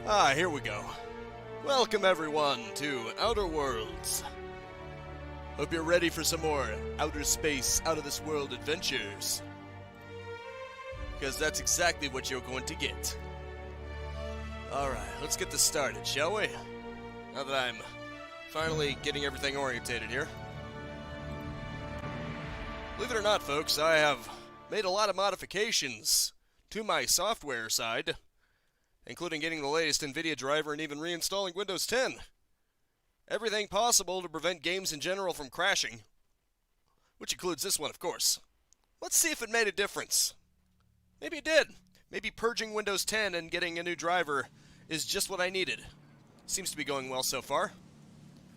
Here we go. Welcome everyone to Outer Worlds. Hope you're ready for some more outer space, out of this world adventures. Because that's exactly what you're going to get. Alright, let's get this started, shall we? Now that I'm finally getting everything orientated here. Believe it or not, folks, I have made a lot of modifications to my software side, including getting the latest NVIDIA driver and even reinstalling Windows 10. Everything possible to prevent games in general from crashing, which includes this one, of course. Let's see if it made a difference. Maybe it did. Maybe purging Windows 10 and getting a new driver is just what I needed. Seems to be going well so far,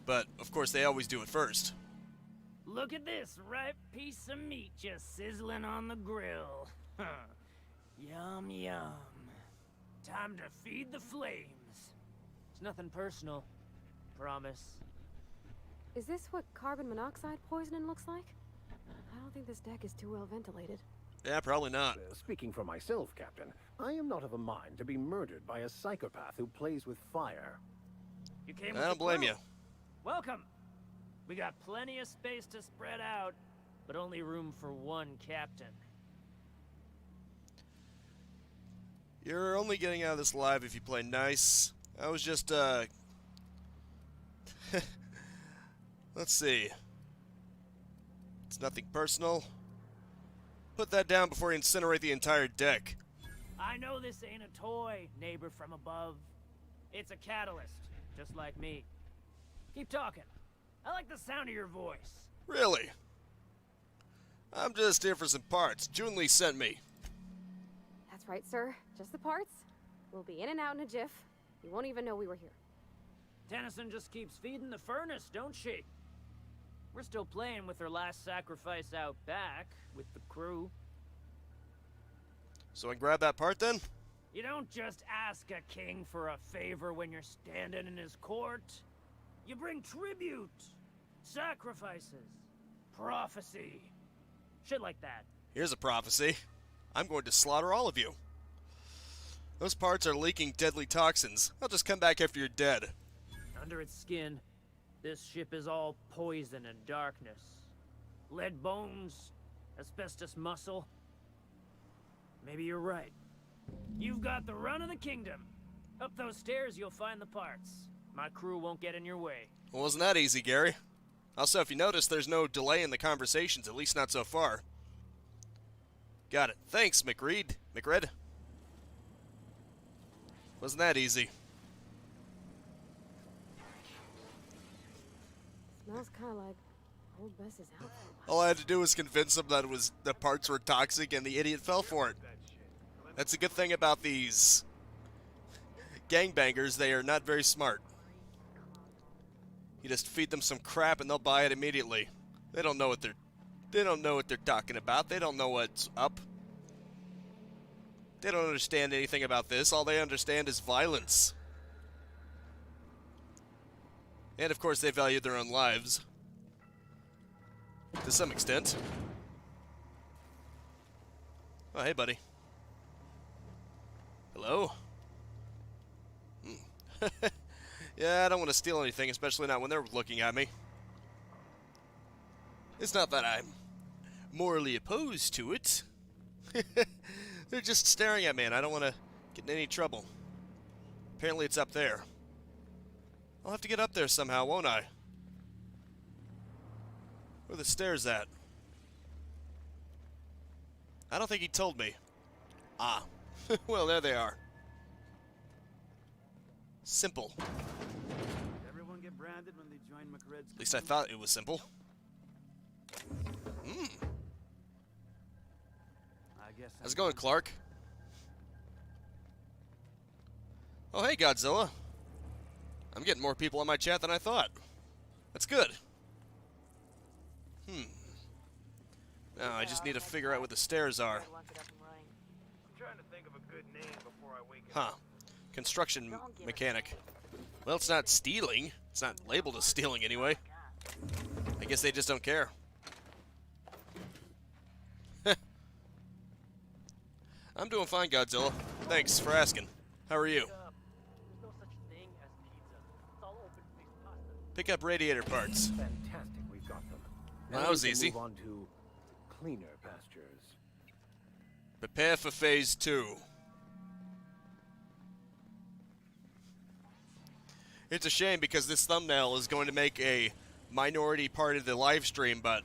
but of course they always do it first. Look at this ripe piece of meat just sizzling on the grill. Yum, yum. Time to feed the flames. It's nothing personal. Promise. Is this what carbon monoxide poisoning looks like? I don't think this deck is too well ventilated. Yeah, probably not. Speaking for myself, Captain, I am not of a mind to be murdered by a psychopath who plays with fire. You came I with don't the blame crew. you. Welcome. We got plenty of space to spread out, but only room for one captain. You're only getting out of this live if you play nice. I was just, let's see. It's nothing personal. Put that down before you incinerate the entire deck. I know this ain't a toy, neighbor from above. It's a catalyst, just like me. Keep talking. I like the sound of your voice. Really? I'm just here for some parts Junli sent me. That's right, sir. Just the parts. We'll be in and out in a jiff. You won't even know we were here. Tennyson just keeps feeding the furnace, don't she? We're still playing with her last sacrifice out back, with the crew. So I can grab that part then? You don't just ask a king for a favor when you're standing in his court. You bring tribute, sacrifices, prophecy, shit like that. Here's a prophecy. I'm going to slaughter all of you. Those parts are leaking deadly toxins. I'll just come back after you're dead. Under its skin, this ship is all poison and darkness. Lead bones, asbestos muscle. Maybe you're right. You've got the run of the kingdom. Up those stairs, you'll find the parts. My crew won't get in your way. Well, wasn't that easy, Gary? Also, if you notice, there's no delay in the conversations, at least not so far. Got it. Thanks, McRed. Wasn't that easy? Smells kind of like old Bess is out for a while. All I had to do was convince him that the parts were toxic, and the idiot fell for it. That's a good thing about these gangbangers. They are not very smart. You just feed them some crap, and they'll buy it immediately. They don't know what they're talking about. They don't know what's up. They don't understand anything about this. All they understand is violence. And of course, they value their own lives. To some extent. Oh, hey, buddy. Hello? Yeah, I don't want to steal anything, especially not when they're looking at me. It's not that I'm morally opposed to it. They're just staring at me, and I don't want to get in any trouble. Apparently it's up there. I'll have to get up there somehow, won't I? Where are the stairs at? I don't think he told me. Ah. Well, there they are. Simple. Everyone get branded when they join McRed's. At least I thought it was simple. I guess. How's it going, Clark? Oh, hey, Godzilla. I'm getting more people on my chat than I thought. That's good. Now, I just need to figure out where the stairs are. I'm trying to think of a good name before I wake Huh. Construction mechanic. Well, it's not stealing. It's not labeled as stealing anyway. I guess they just don't care. I'm doing fine, Godzilla. Thanks for asking. How are you? There's Pick up radiator parts. Fantastic, we've got them. Well, Now that was we can easy. Move on to cleaner pastures. Prepare for phase 2. It's a shame because this thumbnail is going to make a minority part of the live stream, but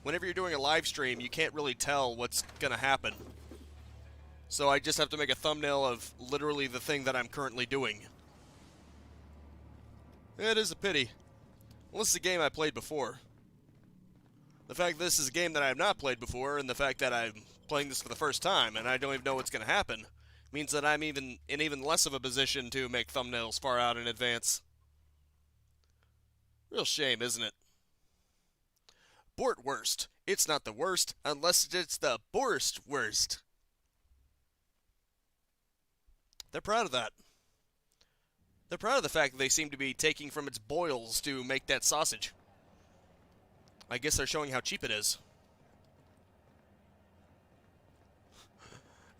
whenever you're doing a live stream, you can't really tell what's going to happen. So I just have to make a thumbnail of literally the thing that I'm currently doing. It is a pity. Well, this is a game I played before. The fact that this is a game that I have not played before, and the fact that I'm playing this for the first time, and I don't even know what's going to happen, means that I'm in even less of a position to make thumbnails far out in advance. Real shame, isn't it? Bortwurst. It's not the worst, unless it's the Borst worst. They're proud of that. They're proud of the fact that they seem to be taking from its boils to make that sausage. I guess they're showing how cheap it is.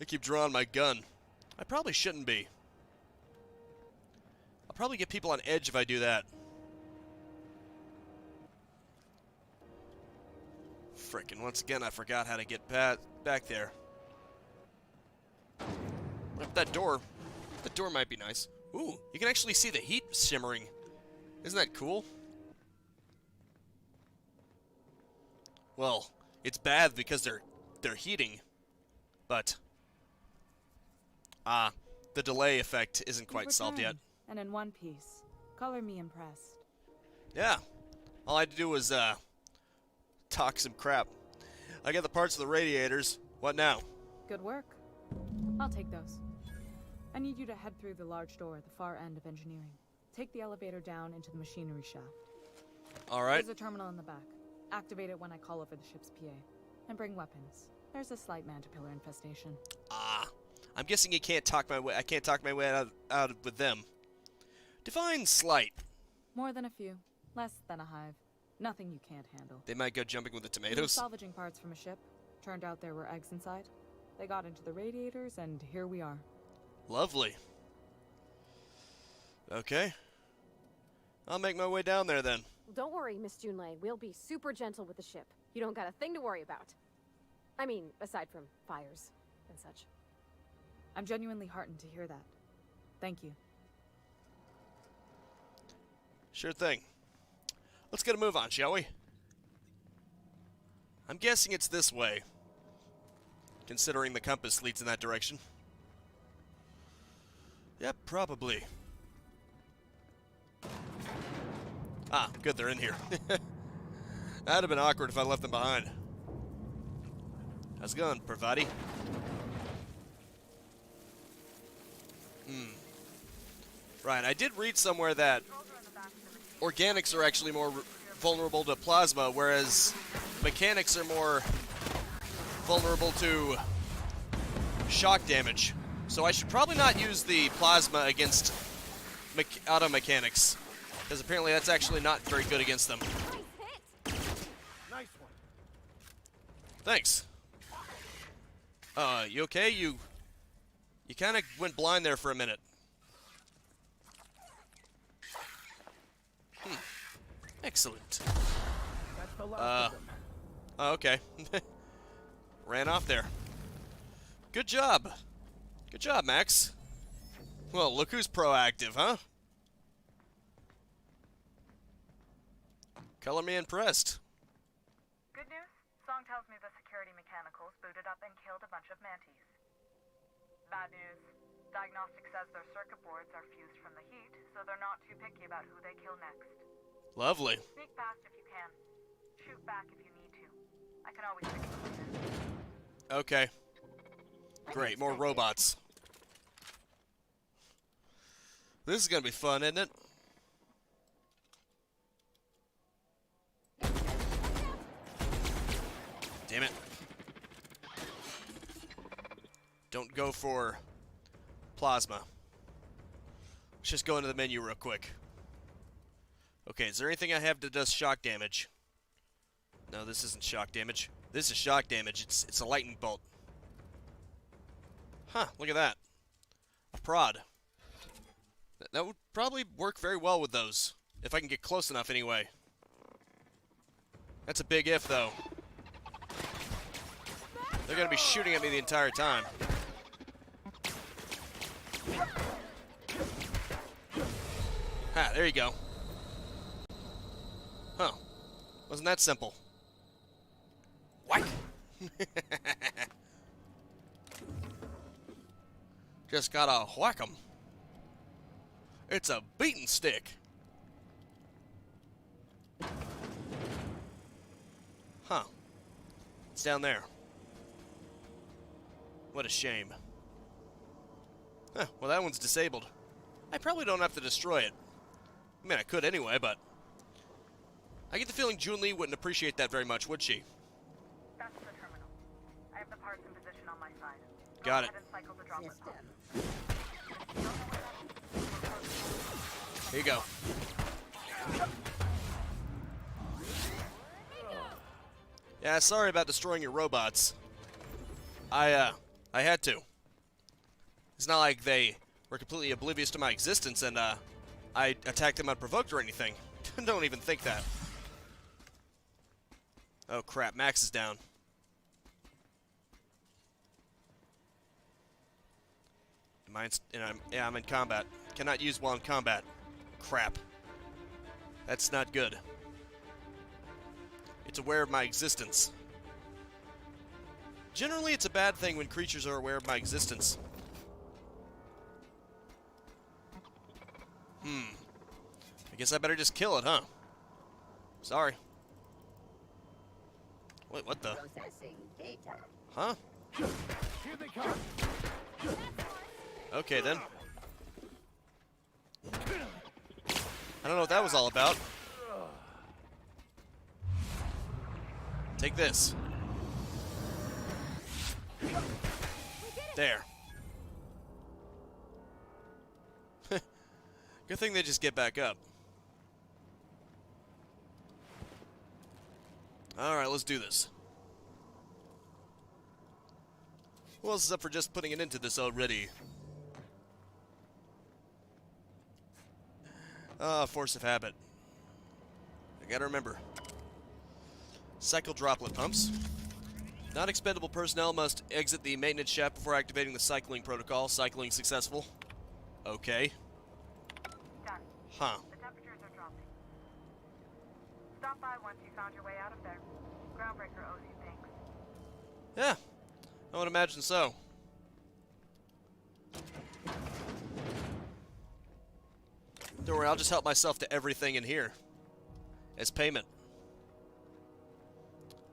I keep drawing my gun. I probably shouldn't be. I'll probably get people on edge if I do that. Frickin', once again, I forgot how to get back there. That door might be nice. Ooh, you can actually see the heat shimmering. Isn't that cool? Well, it's bad because they're heating, but the delay effect isn't quite solved yet. And in one piece. Color me impressed. Yeah, all I had to do was talk some crap. I got the parts of the radiators. What now? Good work. I'll take those. I need you to head through the large door at the far end of engineering. Take the elevator down into the machinery shaft. All right. There's a terminal in the back. Activate it when I call over the ship's PA. And bring weapons. There's a slight Mantipillar infestation. I'm guessing I can't talk my way out with them. Define slight. More than a few. Less than a hive. Nothing you can't handle. They might go jumping with the We were tomatoes. salvaging parts from a ship. Turned out there were eggs inside. They got into the radiators, and here we are. Lovely. Okay. I'll make my way down there then. Don't worry, Miss Junlei. We'll be super gentle with the ship. You don't got a thing to worry about. I mean, aside from fires and such. I'm genuinely heartened to hear that. Thank you. Sure thing. Let's get a move on, shall we? I'm guessing it's this way, considering the compass leads in that direction. Yep, probably. Ah, good, they're in here. That'd have been awkward if I left them behind. How's it going, Parvati? Right, I did read somewhere that organics are actually more vulnerable to plasma, whereas mechanics are more vulnerable to shock damage. So I should probably not use the plasma against auto mechanics, because apparently that's actually not very good against them. Nice one. Thanks. You okay? You kind of went blind there for a minute. Excellent. That's the last of them. Oh, okay. Ran off there. Good job. Good job, Max. Well, look who's proactive, huh? Color me impressed. Good news? Song tells me the security mechanicals booted up and killed a bunch of mantis. Bad news. Diagnostic says their circuit boards are fused from the heat, so they're not too picky about who they kill next. Lovely. Sneak past if you can. Shoot back if you need to. I can always pick it later. Okay. Great, more robots. This is gonna be fun, isn't it? Damn it. Don't go for plasma. Let's just go into the menu real quick. Okay, is there anything I have that does shock damage? No, this isn't shock damage. This is shock damage. It's a lightning bolt. Huh, look at that. A prod. That would probably work very well with those, If I can get close enough, anyway. That's a big if, though. They're gonna be shooting at me the entire time. Ah, there you go. Huh. Wasn't that simple. Whack! Just gotta whack 'em. It's a beating stick. Huh. It's down there. What a shame. Huh, well, that one's disabled. I probably don't have to destroy it. I mean, I could anyway, but I get the feeling Jun-Li wouldn't appreciate that very much, would she? That's the terminal. I have the parts in position on my side. Got it. Go ahead and cycle the droplet pod. Here you go. Yeah, sorry about destroying your robots. I had to. It's not like they were completely oblivious to my existence and, I attacked them unprovoked or anything. Don't even think that. Oh crap, Max is down. I'm in combat. Cannot use while in combat. Crap. That's not good. It's aware of my existence. Generally, it's a bad thing when creatures are aware of my existence. I guess I better just kill it, huh? Sorry. Wait, what the? Huh? Here they come. Okay, then. I don't know what that was all about. Take this. There. Good thing they just get back up. Alright, let's do this. Who else is up for just putting an end to this already? Force of habit. I gotta remember. Cycle droplet pumps. Non-expendable personnel must exit the maintenance shaft before activating the cycling protocol. Cycling successful. Okay. Done. Huh. The temperatures are dropping. Stop by once you found your way out of there. Groundbreaker owes you thanks. Yeah, I would imagine so. Don't worry, I'll just help myself to everything in here as payment.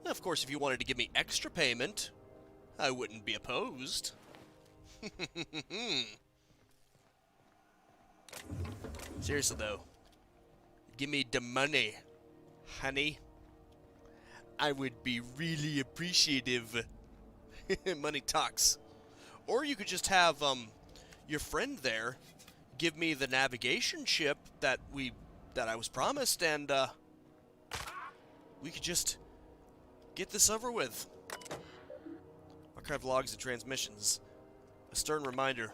Of course, if you wanted to give me extra payment, I wouldn't be opposed. Seriously, though. Give me the money, honey. I would be really appreciative. Money talks. Or you could just have, your friend there give me the navigation ship that I was promised, and, we could just get this over with. Archive logs and transmissions. A stern reminder.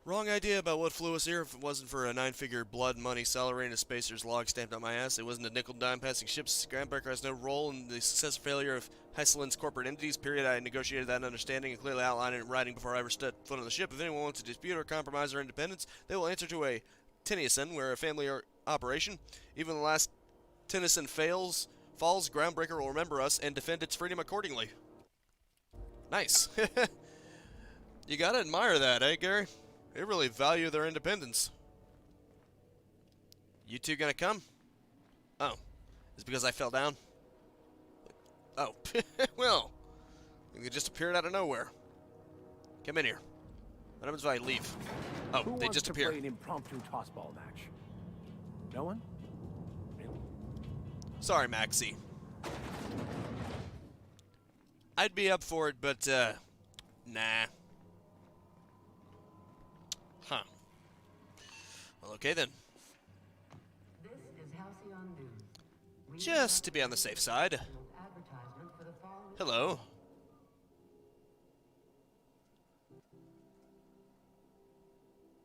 Wrong idea about what flew us here. If it wasn't for a 9-figure blood money salary and a spacer's log stamped on my ass, it wasn't a nickel-dime passing ships. Groundbreaker has no role in the success or failure of Heisselin's corporate entities. Period. I negotiated that understanding and clearly outlined it in writing before I ever stepped foot on the ship. If anyone wants to dispute or compromise our independence, they will answer to a Tennyson. We're a family operation. Even the last Tennyson falls, Groundbreaker will remember us and defend its freedom accordingly. Nice. You gotta admire that, eh, Gary? They really value their independence. You two gonna come? Oh. Is it because I fell down? Oh. Well. They just appeared out of nowhere. Come in here. What happens if I leave? Oh, Who they wants just to appear. play an impromptu tossball match? No one? Really? Sorry, Maxie. I'd be up for it, but, nah. Huh. Well, okay then. This is Halcyon News. Just to be on the safe side. Advertisement for the following. Hello.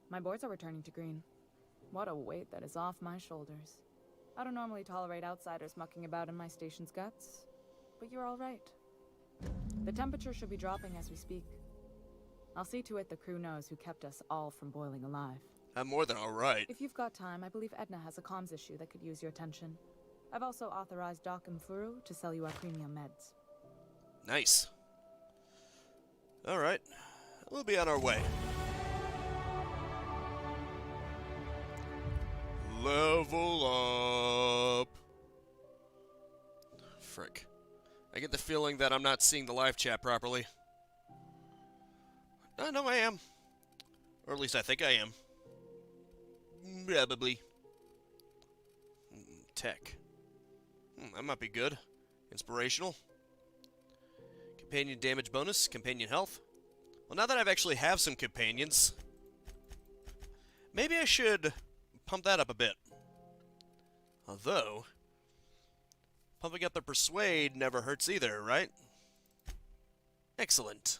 My boards are returning to green. What a weight that is off my shoulders. I don't normally tolerate outsiders mucking about in my station's guts, but you're all right. The temperature should be dropping as we speak. I'll see to it the crew knows who kept us all from boiling alive. I'm more than alright. If you've got time, I believe Edna has a comms issue that could use your attention. I've also authorized Doc and Furu to sell you our premium meds. Nice. Alright. We'll be on our way. Level up. Frick. I get the feeling that I'm not seeing the live chat properly. No, I am. Or at least I think I am. Probably. Tech. That might be good. Inspirational. Companion damage bonus. Companion health. Well, now that I've actually have some companions, maybe I should pump that up a bit. Although, pumping up the Persuade never hurts either, right? Excellent.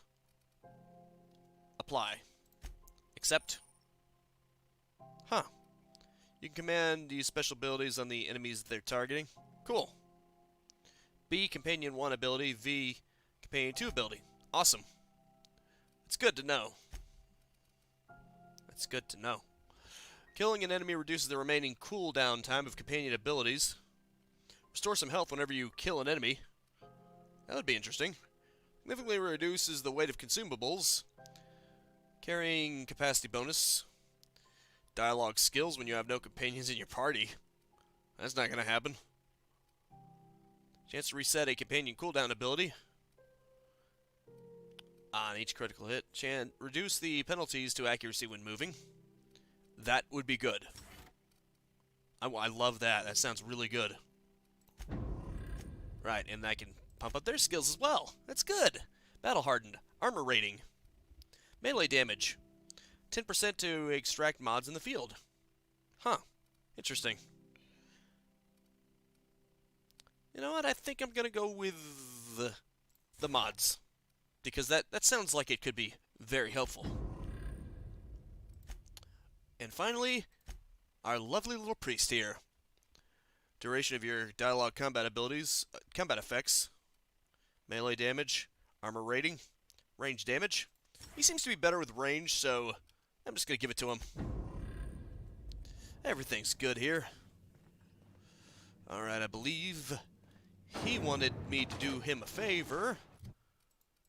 Apply. Accept. Huh. You can command use special abilities on the enemies they're targeting. Cool. B, Companion 1 ability. V, Companion 2 ability. Awesome. It's good to know. That's good to know. Killing an enemy reduces the remaining cooldown time of companion abilities. Restore some health whenever you kill an enemy. That would be interesting. Significantly reduces the weight of consumables. Carrying capacity bonus. Dialogue skills when you have no companions in your party. That's not going to happen. Chance to reset a companion cooldown ability. On each critical hit. Reduce the penalties to accuracy when moving. That would be good. I love that. That sounds really good. Right, and I can pump up their skills as well. That's good. Battle hardened. Armor rating. Melee damage. 10% to extract mods in the field. Huh. Interesting. You know what? I think I'm going to go with the mods. Because that sounds like it could be very helpful. And finally, our lovely little priest here. Duration of your dialogue combat abilities, combat effects, melee damage, armor rating, range damage. He seems to be better with range, so I'm just going to give it to him. Everything's good here. Alright, I believe he wanted me to do him a favor.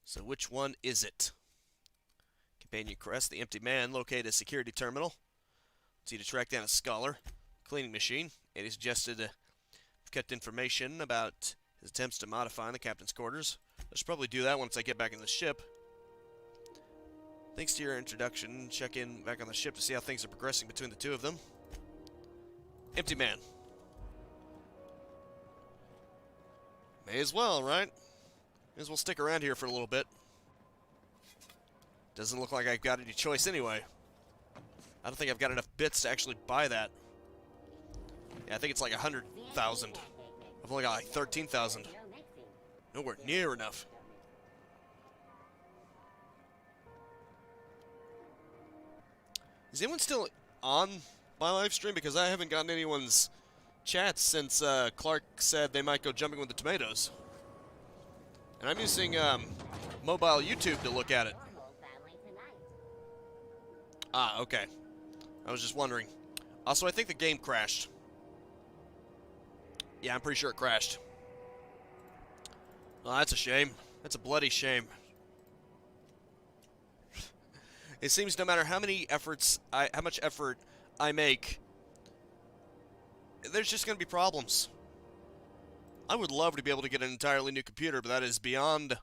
So which one is it? Companion Crest, the empty man, locate a security terminal. Let's see to track down a scholar. Cleaning machine. And he suggested kept information about his attempts to modify the captain's quarters. I should probably do that once I get back in the ship. Thanks to your introduction, check in back on the ship to see how things are progressing between the two of them. Empty man. May as well, right? May as well stick around here for a little bit. Doesn't look like I've got any choice anyway. I don't think I've got enough bits to actually buy that. Yeah, I think it's like 100,000. I've only got like 13,000. Nowhere near enough. Is anyone still on my live stream? Because I haven't gotten anyone's chats since Clark said they might go jumping with the tomatoes. And I'm using mobile YouTube to look at it. Ah, okay. I was just wondering. Also, I think the game crashed. Yeah, I'm pretty sure it crashed. Well, that's a shame. That's a bloody shame. It seems no matter how much effort I make, there's just going to be problems. I would love to be able to get an entirely new computer, but that is beyond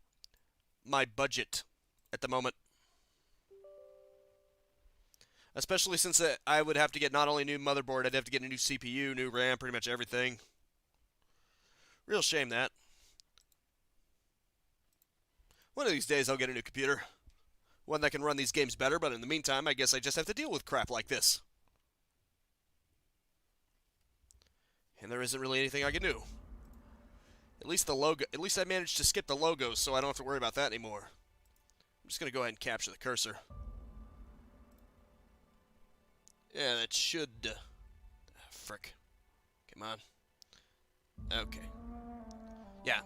my budget at the moment. Especially since I would have to get not only a new motherboard, I'd have to get a new CPU, new RAM, pretty much everything. Real shame that. One of these days I'll get a new computer. One that can run these games better, but in the meantime, I guess I just have to deal with crap like this. And there isn't really anything I can do. At least I managed to skip the logos, so I don't have to worry about that anymore. I'm just going to go ahead and capture the cursor. Yeah, that should... frick. Come on. Okay. Yeah,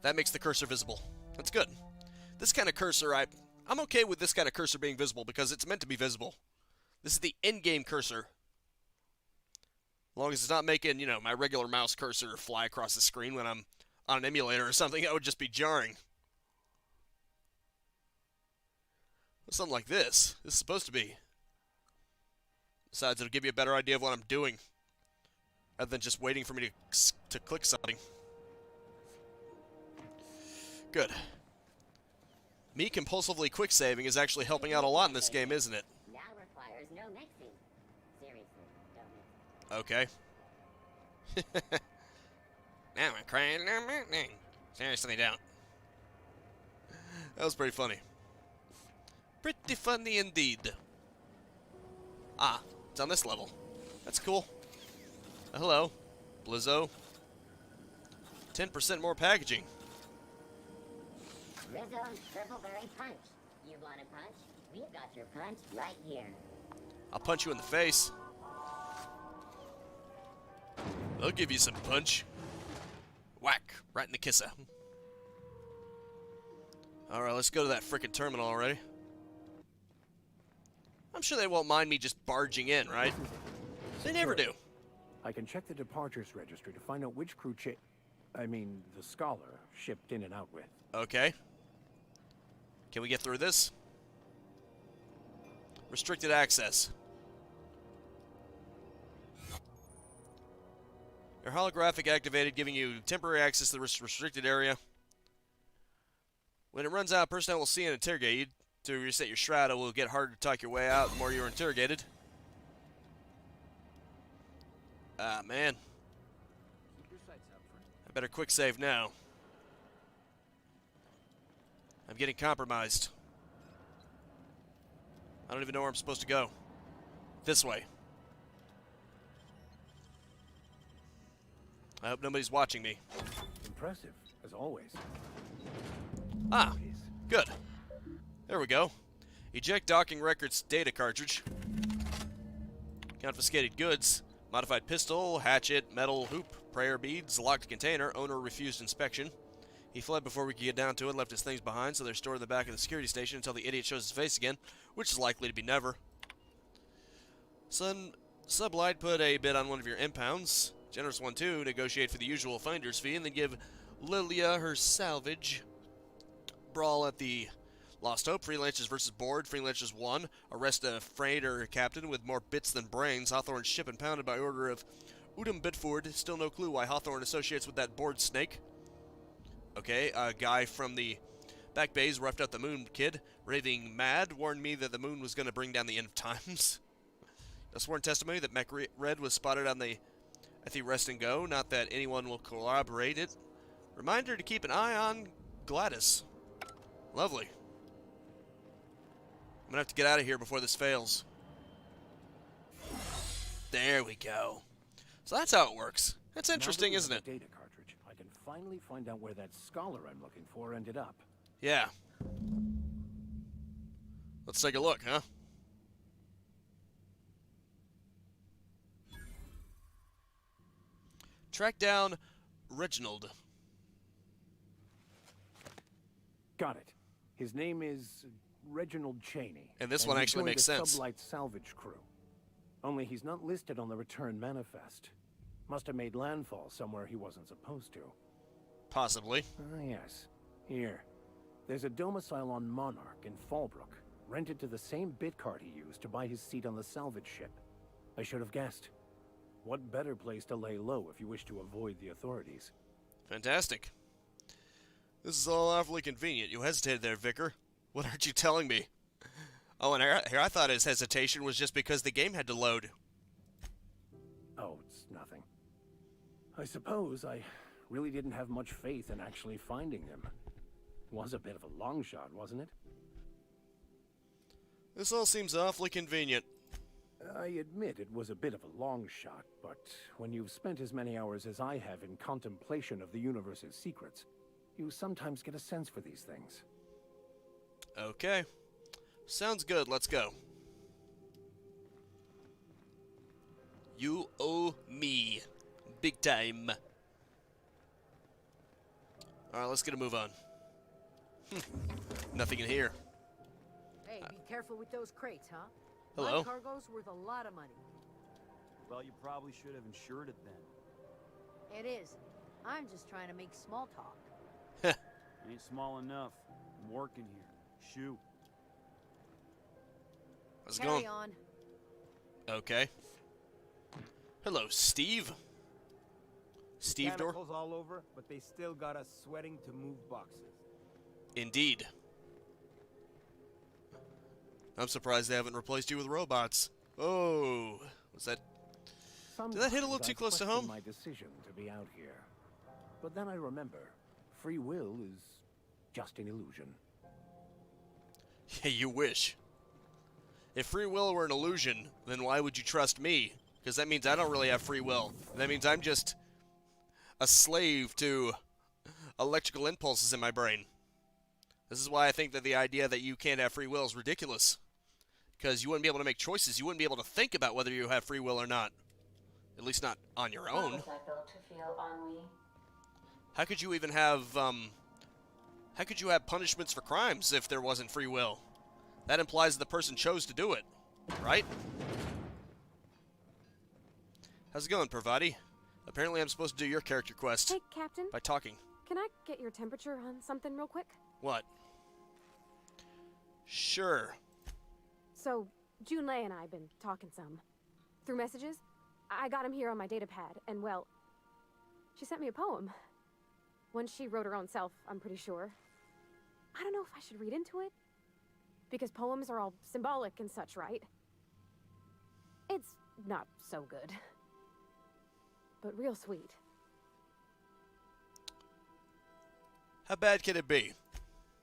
that makes the cursor visible. That's good. This kind of cursor, I'm okay with this kind of cursor being visible because it's meant to be visible. This is the in-game cursor. As long as it's not making, my regular mouse cursor fly across the screen when I'm on an emulator or something, that would just be jarring. Something like this. This is supposed to be. Besides, it'll give you a better idea of what I'm doing, rather than just waiting for me to click something. Good. Me compulsively quick saving is actually helping out a lot in this game, isn't it? Now requires no mixing. Seriously, don't mix. Okay. Now I'm crying. Seriously, don't. That was pretty funny. Pretty funny indeed. Ah, it's on this level. That's cool. Hello, Blizzo. 10% more packaging. Rizzo Purpleberry Punch. You want a punch? We've got your punch right here. I'll punch you in the face. I'll give you some punch. Whack, right in the kisser. Alright, let's go to that frickin' terminal already. I'm sure they won't mind me just barging in, right? They never do. I can check the departures registry to find out which crew the Scholar shipped in and out with. Okay. Can we get through this? Restricted access. Your holographic activated, giving you temporary access to the restricted area. When it runs out, personnel will see and interrogate you. To reset your shroud, it will get harder to talk your way out the more you're interrogated. Ah, man. I better quick save now. I'm getting compromised. I don't even know where I'm supposed to go. This way. I hope nobody's watching me. Impressive, as always. Ah, good. There we go. Eject docking records data cartridge. Confiscated goods. Modified pistol, hatchet, metal hoop, prayer beads, locked container. Owner refused inspection. He fled before we could get down to it, left his things behind, so they're stored in the back of the security station until the idiot shows his face again, which is likely to be never. Sublight put a bid on one of your impounds. Generous one too, negotiate for the usual finder's fee, and then give Lilia her salvage. Brawl at the Lost Hope, Freelancers versus Board. Freelancers won. Arrest a freighter captain with more bits than brains. Hawthorne's ship impounded by order of Udom Bitford. Still no clue why Hawthorne associates with that board snake. Okay, a guy from the back bays roughed out the moon kid. Raving mad, warned me that the moon was going to bring down the end of times. A sworn testimony that Mech Red was spotted at the rest and go. Not that anyone will corroborate it. Reminder to keep an eye on Gladys. Lovely. I'm gonna have to get out of here before this fails. There we go. So that's how it works. That's interesting, isn't it? Data cartridge. I can finally find out where that Scholar I'm looking for ended up. Yeah. Let's take a look, huh? Track down Reginald. Got it. His name is Reginald Cheney. And this one he actually joined makes the sense. Sublight salvage crew. Only he's not listed on the return manifest. Must have made landfall somewhere he wasn't supposed to. Possibly. Ah, yes. Here. There's a domicile on Monarch in Fallbrook, rented to the same bit card he used to buy his seat on the salvage ship. I should have guessed. What better place to lay low if you wish to avoid the authorities? Fantastic. This is all awfully convenient. You hesitated there, Vicar. What aren't you telling me? Oh, and here I thought his hesitation was just because the game had to load. Oh, it's nothing. I suppose I really didn't have much faith in actually finding him. Was a bit of a long shot, wasn't it? This all seems awfully convenient. I admit it was a bit of a long shot, but when you've spent as many hours as I have in contemplation of the universe's secrets, you sometimes get a sense for these things. Okay. Sounds good. Let's go. You owe me. Big time. Alright, let's get a move on. Nothing in here. Hey, be careful with those crates, huh? Hello. My cargo's worth a lot of money. Well, you probably should have insured it then. It is. I'm just trying to make small talk. Ain't small enough. I'm working here. Shoot. How's it Carry going? on. Okay. Hello, Steve. Steve Door? Mechanicals all over, but they still got us sweating to move boxes. Indeed. I'm surprised they haven't replaced you with robots. Oh, was that... Did that hit a little too close to home? My decision to be out here. But then I remember, free will is just an illusion. Yeah, you wish. If free will were an illusion, then why would you trust me? Because that means I don't really have free will. That means I'm just a slave to electrical impulses in my brain. This is why I think that the idea that you can't have free will is ridiculous. Because you wouldn't be able to make choices. You wouldn't be able to think about whether you have free will or not. At least not on your own. How could you even have, how could you have punishments for crimes if there wasn't free will? That implies the person chose to do it, right? How's it going, Parvati? Apparently I'm supposed to do your character quest. Hey, Captain. By talking. Can I get your temperature on something real quick? What? Sure. So, Junlei and I have been talking some. Through messages. I got him here on my datapad, and well, she sent me a poem. One she wrote her own self, I'm pretty sure. I don't know if I should read into it. Because poems are all symbolic and such, right? It's not so good. But real sweet. How bad can it be?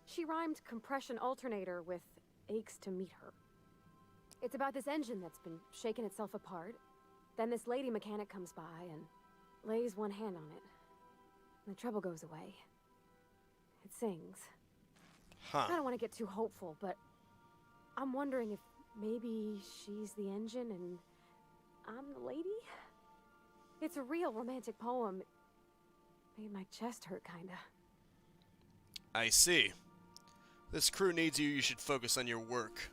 She rhymed compression alternator with aches to meet her. It's about this engine that's been shaking itself apart. Then this lady mechanic comes by and lays one hand on it. And the trouble goes away. It sings. Huh. I don't want to get too hopeful, but I'm wondering if maybe she's the engine and I'm the lady? It's a real romantic poem. Made my chest hurt, kinda. I see. This crew needs you. You should focus on your work.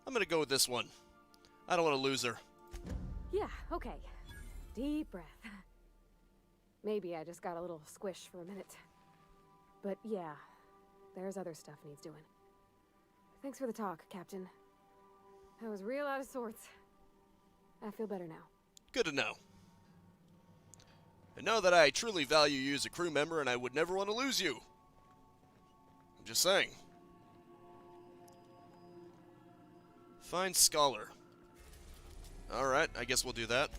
I'm gonna go with this one. I don't want to lose her. Yeah, okay. Deep breath. Maybe I just got a little squish for a minute. But yeah, there's other stuff needs doing. Thanks for the talk, Captain. I was real out of sorts. I feel better now. Good to know. And know that I truly value you as a crew member and I would never want to lose you. I'm just saying. Find Scholar. Alright, I guess we'll do that.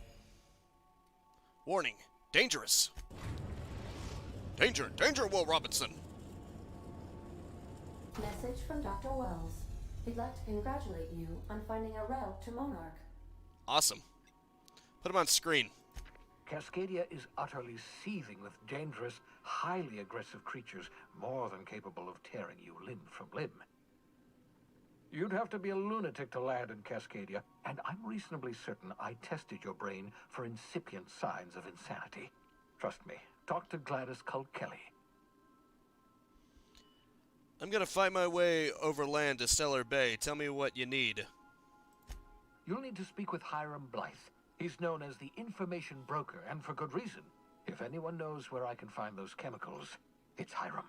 Warning. Dangerous. Danger, danger, Will Robinson. Message from Dr. Wells. He'd like to congratulate you on finding a route to Monarch. Awesome. Put him on screen. Cascadia is utterly seething with dangerous, highly aggressive creatures, more than capable of tearing you limb from limb. You'd have to be a lunatic to land in Cascadia, and I'm reasonably certain I tested your brain for incipient signs of insanity. Trust me, talk to Gladys Colt Kelly. I'm gonna find my way overland to Stellar Bay. Tell me what you need. You'll need to speak with Hiram Blythe. He's known as the information broker, and for good reason. If anyone knows where I can find those chemicals, it's Hiram.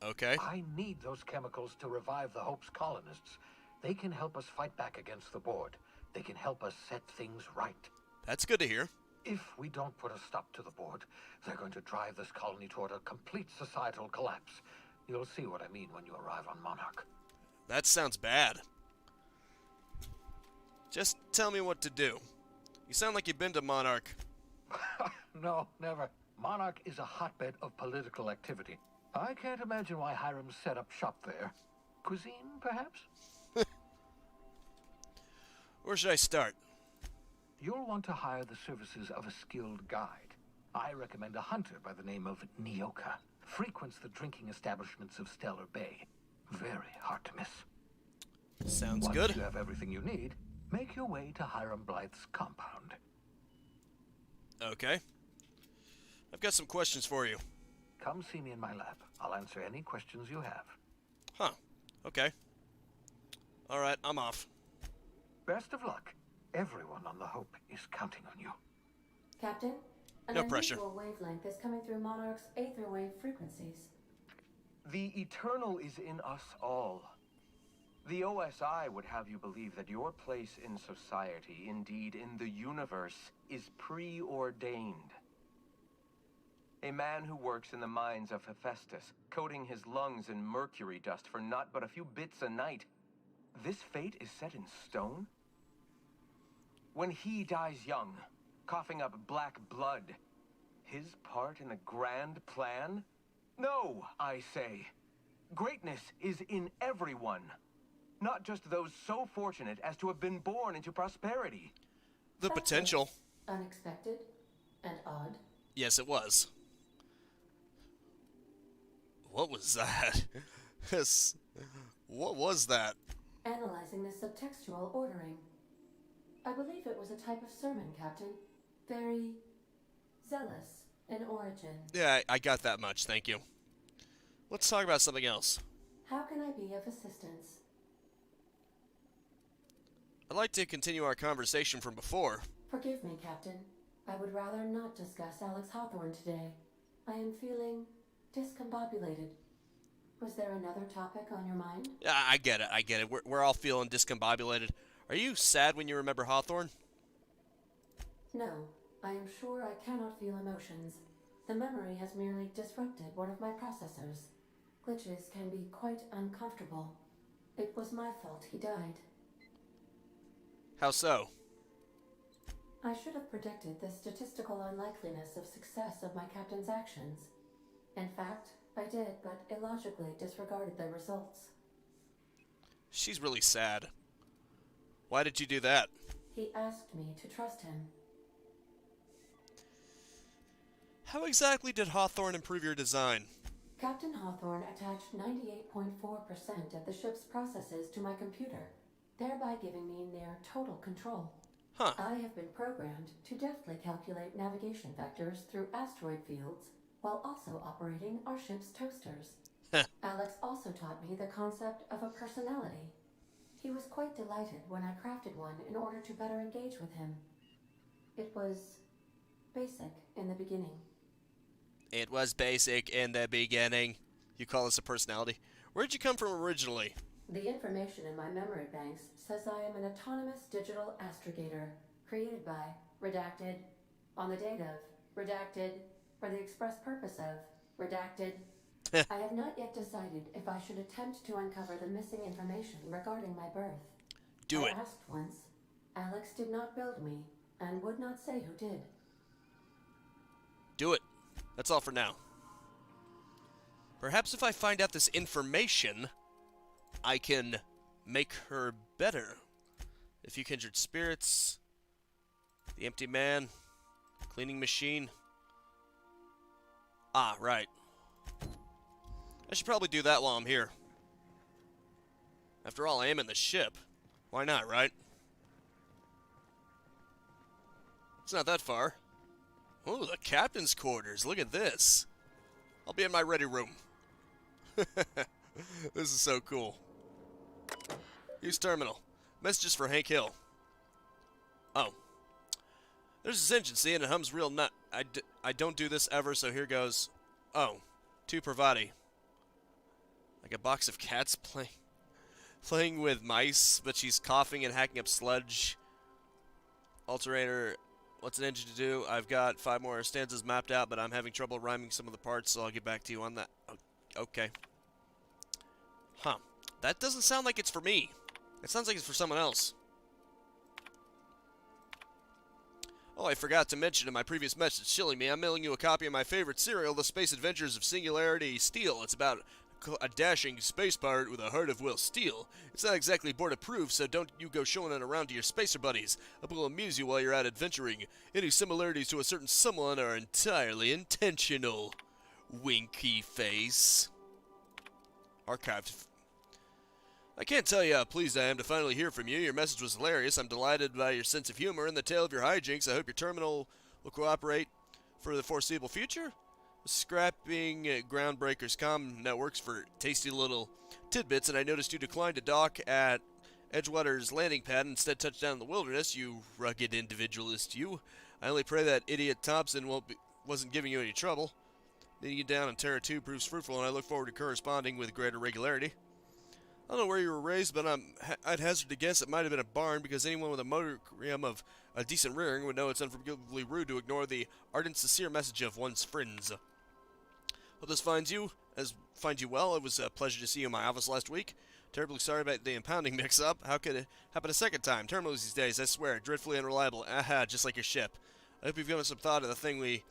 Okay. I need those chemicals to revive the Hope's colonists. They can help us fight back against the Board. They can help us set things right. That's good to hear. If we don't put a stop to the Board, they're going to drive this colony toward a complete societal collapse. You'll see what I mean when you arrive on Monarch. That sounds bad. Just tell me what to do. You sound like you've been to Monarch. No, never. Monarch is a hotbed of political activity. I can't imagine why Hiram set up shop there. Cuisine, perhaps? Where should I start? You'll want to hire the services of a skilled guide. I recommend a hunter by the name of Nyoka. Frequents the drinking establishments of Stellar Bay. Very hard to miss. Sounds Once good. you have everything you need, make your way to Hiram Blythe's compound. Okay. I've got some questions for you. Come see me in my lab. I'll answer any questions you have. Huh. Okay. Alright, I'm off. Best of luck. Everyone on the Hope is counting on you. Captain, an No pressure. unusual wavelength is coming through Monarch's aether wave frequencies. The eternal is in us all. The OSI would have you believe that your place in society, indeed in the universe, is preordained. A man who works in the mines of Hephaestus, coating his lungs in mercury dust for not but a few bits a night. This fate is set in stone? When he dies young, coughing up black blood, his part in the grand plan? No, I say. Greatness is in everyone. Not just those so fortunate as to have been born into prosperity. The potential. Unexpected and odd. Yes, it was. What was that? What was that? Analyzing the subtextual ordering. I believe it was a type of sermon, Captain. Very zealous in origin. Yeah, I got that much, thank you. Let's talk about something else. How can I be of assistance? I'd like to continue our conversation from before. Forgive me, Captain. I would rather not discuss Alex Hawthorne today. I am feeling discombobulated. Was there another topic on your mind? Yeah, I get it. We're all feeling discombobulated. Are you sad when you remember Hawthorne? No, I am sure I cannot feel emotions. The memory has merely disrupted one of my processors. Glitches can be quite uncomfortable. It was my fault he died. How so? I should have predicted the statistical unlikeliness of success of my captain's actions. In fact, I did, but illogically disregarded the results. She's really sad. Why did you do that? He asked me to trust him. How exactly did Hawthorne improve your design? Captain Hawthorne attached 98.4% of the ship's processes to my computer, thereby giving me near total control. Huh. I have been programmed to deftly calculate navigation vectors through asteroid fields, while also operating our ship's toasters. Alex also taught me the concept of a personality. He was quite delighted when I crafted one in order to better engage with him. It was basic in the beginning. It was basic in the beginning. You call this a personality? Where'd you come from originally? The information in my memory banks says I am an autonomous digital astrogator, created by, redacted, on the date of, redacted, for the express purpose of, redacted. I have not yet decided if I should attempt to uncover the missing information regarding my birth. Do it. I asked once. Alex did not build me, and would not say who did. Do it. That's all for now. Perhaps if I find out this information, I can make her better. A few kindred spirits, the empty man, cleaning machine. Ah, right. I should probably do that while I'm here. After all, I am in the ship. Why not, right? It's not that far. Oh, the captain's quarters. Look at this. I'll be in my ready room. This is so cool. Use terminal. Messages for Hank Hill. Oh. There's this engine, see, and it hums real nut. I don't do this ever, so here goes. Oh. To Pravati. Like a box of cats playing with mice, but she's coughing and hacking up sludge. Alternator. What's an engine to do? I've got 5 more stanzas mapped out, but I'm having trouble rhyming some of the parts, so I'll get back to you on that. Okay. Huh. That doesn't sound like it's for me. It sounds like it's for someone else. Oh, I forgot to mention in my previous message, chilling me, I'm mailing you a copy of my favorite serial, The Space Adventures of Singularity Steel. It's about a dashing space pirate with a heart of Will Steel. It's not exactly board-approved, so don't you go showing it around to your spacer buddies. It will amuse you while you're out adventuring. Any similarities to a certain someone are entirely intentional. Winky face. Archived. I can't tell you how pleased I am to finally hear from you. Your message was hilarious. I'm delighted by your sense of humor and the tale of your hijinks. I hope your terminal will cooperate for the foreseeable future. Scrapping Groundbreaker's comm networks for tasty little tidbits, and I noticed you declined to dock at Edgewater's landing pad and instead touched down in the wilderness. You rugged individualist, you. I only pray that idiot Thompson wasn't giving you any trouble. Meeting you down on Terra 2 proves fruitful, and I look forward to corresponding with greater regularity. I don't know where you were raised, but I'd hazard to guess it might have been a barn, because anyone with a modicum of a decent rearing would know it's unforgivably rude to ignore the ardent, sincere message of one's friends. Hope this finds you well. It was a pleasure to see you in my office last week. Terribly sorry about the impounding mix-up. How could it happen a second time? Terminals these days, I swear, dreadfully unreliable. Aha, just like your ship. I hope you've given some thought to the thing we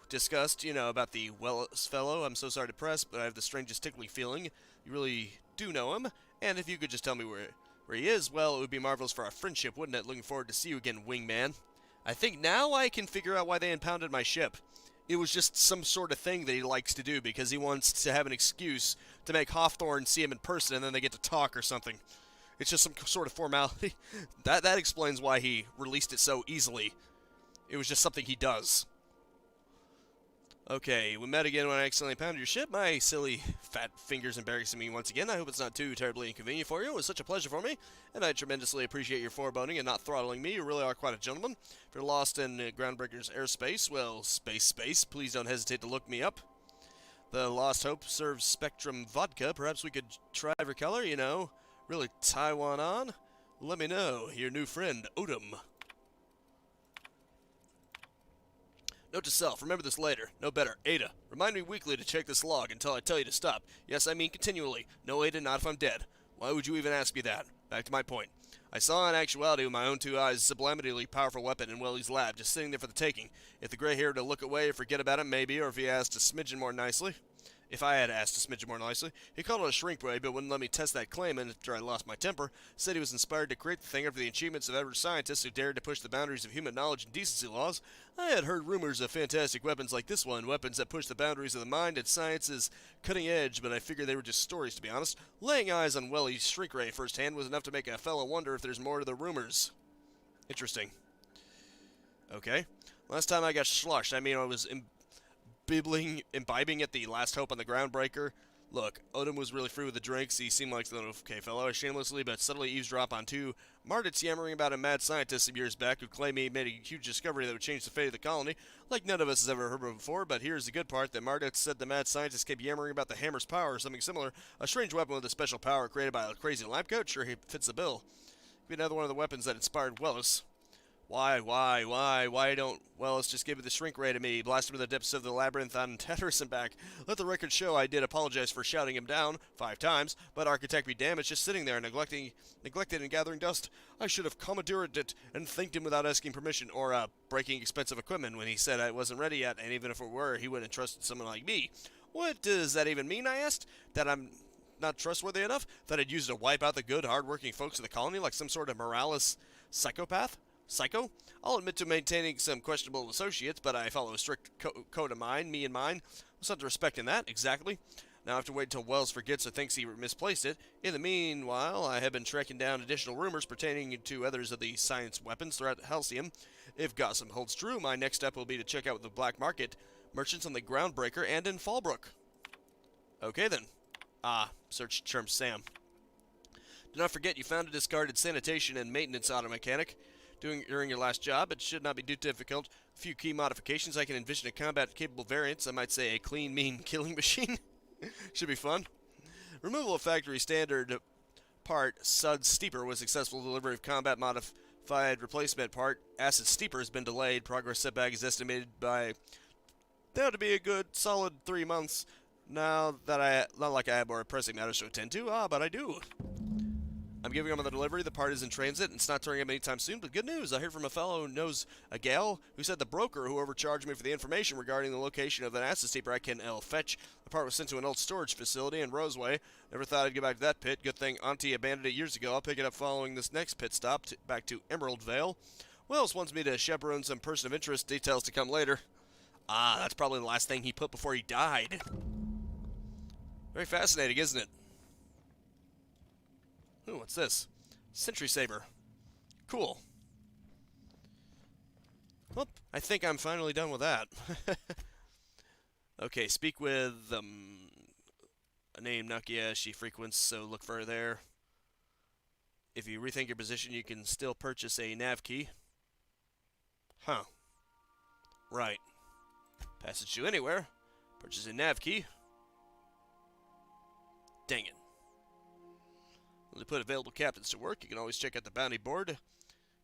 discussed, about the Wells fellow. I'm so sorry to press, but I have the strangest tickly feeling. You really do know him, and if you could just tell me where he is, well, it would be marvelous for our friendship, wouldn't it? Looking forward to see you again, wingman. I think now I can figure out why they impounded my ship. It was just some sort of thing that he likes to do because he wants to have an excuse to make Hawthorne see him in person and then they get to talk or something. It's just some sort of formality. That explains why he released it so easily. It was just something he does. Okay, we met again when I accidentally pounded your ship. My silly fat fingers embarrassing me once again. I hope it's not too terribly inconvenient for you. It was such a pleasure for me, and I tremendously appreciate your foreboning and not throttling me. You really are quite a gentleman. If you're lost in Groundbreaker's airspace, well, space, please don't hesitate to look me up. The Lost Hope serves Spectrum vodka. Perhaps we could try your color, really tie one on. Let me know. Your new friend, Odom. Note to self, remember this later. No better. Ada, remind me weekly to check this log until I tell you to stop. Yes, I mean continually. No, Ada, not if I'm dead. Why would you even ask me that? Back to my point. I saw in actuality with my own two eyes a subliminally powerful weapon in Welly's lab, just sitting there for the taking. If the gray-haired to look away or forget about it, maybe, or if he asked a smidgen more nicely. If I had asked a smidgen more nicely. He called it a shrink ray, but wouldn't let me test that claim, and after I lost my temper, said he was inspired to create the thing after the achievements of average scientists who dared to push the boundaries of human knowledge and decency laws. I had heard rumors of fantastic weapons like this one, weapons that push the boundaries of the mind and science's cutting edge, but I figured they were just stories, to be honest. Laying eyes on Welly's shrink ray firsthand was enough to make a fellow wonder if there's more to the rumors. Interesting. Okay. Last time I got sloshed, I was imbibing at the Last Hope on the Groundbreaker. Look, Odom was really free with the drinks. He seemed like an okay fellow. I shamelessly but subtly eavesdrop on two Mardits yammering about a mad scientist some years back who claimed he made a huge discovery that would change the fate of the colony, like none of us has ever heard of before. But here's the good part, that Mardits said the mad scientist kept yammering about the Hammer's power or something similar, a strange weapon with a special power created by a crazy lab coat. Sure, he fits the bill. Could be another one of the weapons that inspired Wells. Why don't Wells just give it the shrink ray to me, blast him in the depths of the labyrinth on Tetris and back? Let the record show I did apologize for shouting him down 5 times, but architect be damned, it's just sitting there neglected and gathering dust. I should have commandeered it and thanked him without asking permission, or breaking expensive equipment when he said I wasn't ready yet, and even if it were, he wouldn't trust someone like me. What does that even mean, I asked? That I'm not trustworthy enough? That I'd use it to wipe out the good, hard-working folks of the colony like some sort of Morales psychopath? Psycho? I'll admit to maintaining some questionable associates, but I follow a strict code of mine, me and mine. What's not to respect in that, exactly? Now I have to wait until Wells forgets or thinks he misplaced it. In the meanwhile, I have been tracking down additional rumors pertaining to others of the science weapons throughout Halcyon. If gossip holds true, my next step will be to check out the black market merchants on the Groundbreaker and in Fallbrook. Okay then. Search term Sam. Do not forget you found a discarded sanitation and maintenance auto mechanic. During your last job, it should not be too difficult. A few key modifications. I can envision a combat-capable variant. I might say a clean, mean killing machine. Should be fun. Removal of factory standard part Sud Steeper was successful. Delivery of combat-modified replacement part Acid Steeper has been delayed. Progress setback is estimated by that to be a good solid 3 months. Now that not like I have more pressing matters to attend to, but I do. I'm giving him the delivery. The part is in transit, and it's not turning up anytime soon, but good news. I heard from a fellow who knows a gal who said the broker who overcharged me for the information regarding the location of an acid steeper I can fetch. The part was sent to an old storage facility in Roseway. Never thought I'd get back to that pit. Good thing Auntie abandoned it years ago. I'll pick it up following this next pit stop back to Emerald Vale. Wells wants me to chaperone some person of interest. Details to come later. That's probably the last thing he put before he died. Very fascinating, isn't it? Ooh, what's this? Sentry Saber. Cool. Well, I think I'm finally done with that. Okay, speak with a name Nakia. She frequents, so look for her there. If you rethink your position, you can still purchase a nav key. Huh. Right. Passage to anywhere. Purchase a nav key. Dang it. When they put available captains to work, you can always check out the bounty board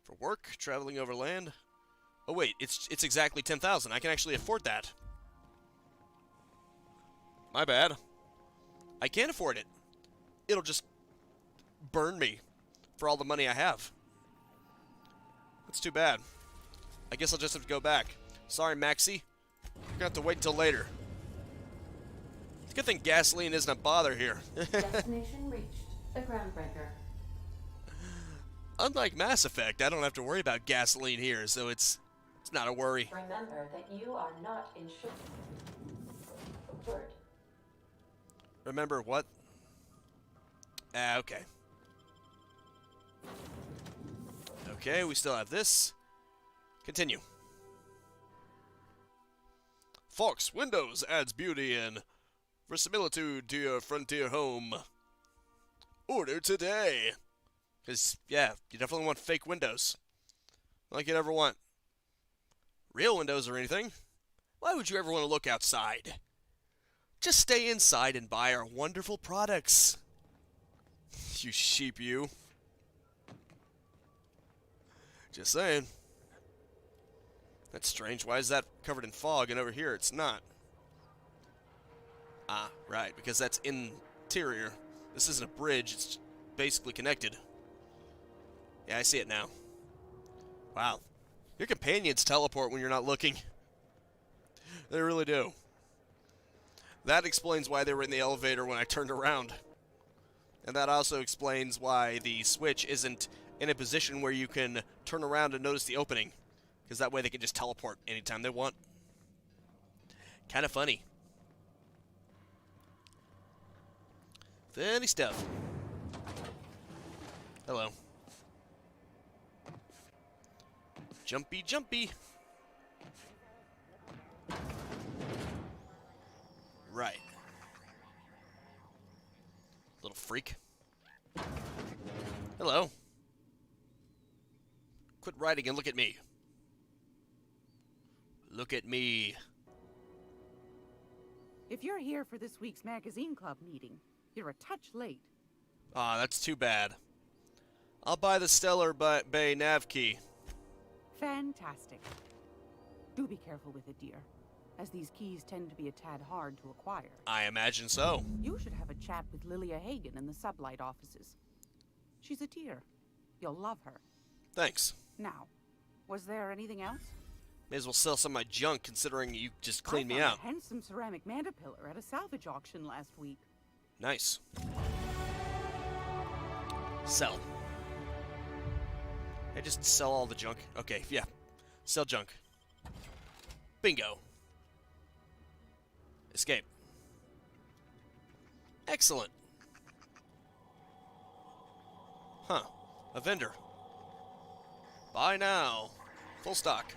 for work, traveling overland. Oh wait, it's exactly 10,000. I can actually afford that. My bad. I can't afford it. It'll just burn me for all the money I have. That's too bad. I guess I'll just have to go back. Sorry, Maxie. You're gonna have to wait until later. It's a good thing gasoline isn't a bother here. Destination reached. The Groundbreaker. Unlike Mass Effect, I don't have to worry about gasoline here, so it's not a worry. Remember that you are not insured. Remember what? Okay. Okay, we still have this. Continue. Fox Windows adds beauty and verisimilitude to your frontier home. Order today. Because, yeah, you definitely want fake windows. Not like you'd ever want real windows or anything. Why would you ever want to look outside? Just stay inside and buy our wonderful products. You sheep, you. Just saying. That's strange. Why is that covered in fog and over here it's not? Ah, right, because that's interior. This isn't a bridge, it's basically connected. Yeah, I see it now. Wow. Your companions teleport when you're not looking. They really do. That explains why they were in the elevator when I turned around. And that also explains why the switch isn't in a position where you can turn around and notice the opening. Because that way they can just teleport anytime they want. Kind of funny. Funny stuff. Hello. Jumpy, jumpy. Right. Little freak. Hello. Quit riding and look at me. Look at me. If you're here for this week's magazine club meeting, you're a touch late. Ah, that's too bad. I'll buy the Stellar Bay nav key. Fantastic. Do be careful with it, dear, as these keys tend to be a tad hard to acquire. I imagine so. You should have a chat with Lilia Hagen in the Sublight offices. She's a dear. You'll love her. Thanks. Now, was there anything else? May as well sell some of my junk, considering you just cleaned me I found out. a handsome ceramic mandapillar at a salvage auction last week. Nice. Sell. I just sell all the junk. Okay, yeah. Sell junk. Bingo. Escape. Excellent. Huh. A vendor. Buy now. Full stock.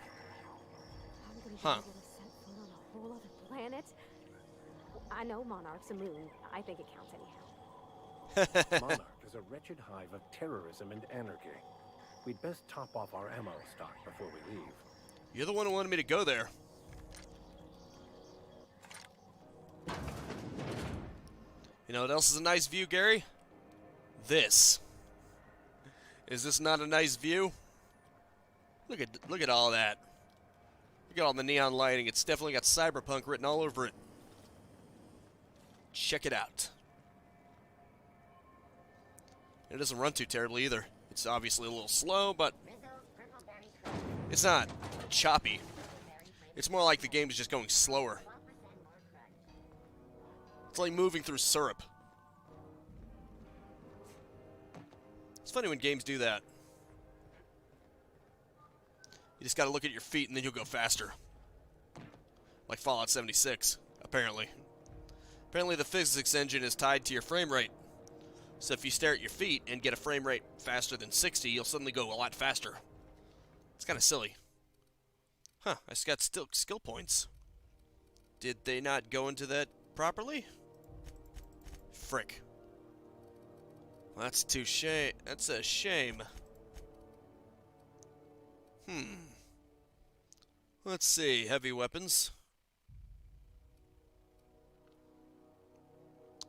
Huh. Set foot on a whole other planet? I know Monarch's a moon. I think it counts anyhow. Monarch is a wretched hive of terrorism and anarchy. We'd best top off our ammo stock before we leave. You're the one who wanted me to go there. You know what else is a nice view, Gary? This. Is this not a nice view? Look at all that. Look at all the neon lighting. It's definitely got cyberpunk written all over it. Check it out. It doesn't run too terribly either. It's obviously a little slow, but it's not choppy. It's more like the game is just going slower. It's like moving through syrup. It's funny when games do that. You just gotta look at your feet and then you'll go faster. Like Fallout 76, apparently. Apparently the physics engine is tied to your frame rate. So if you stare at your feet and get a frame rate faster than 60, you'll suddenly go a lot faster. It's kind of silly. Huh, I just got skill points. Did they not go into that properly? Frick. Well, that's that's a shame. Let's see, heavy weapons.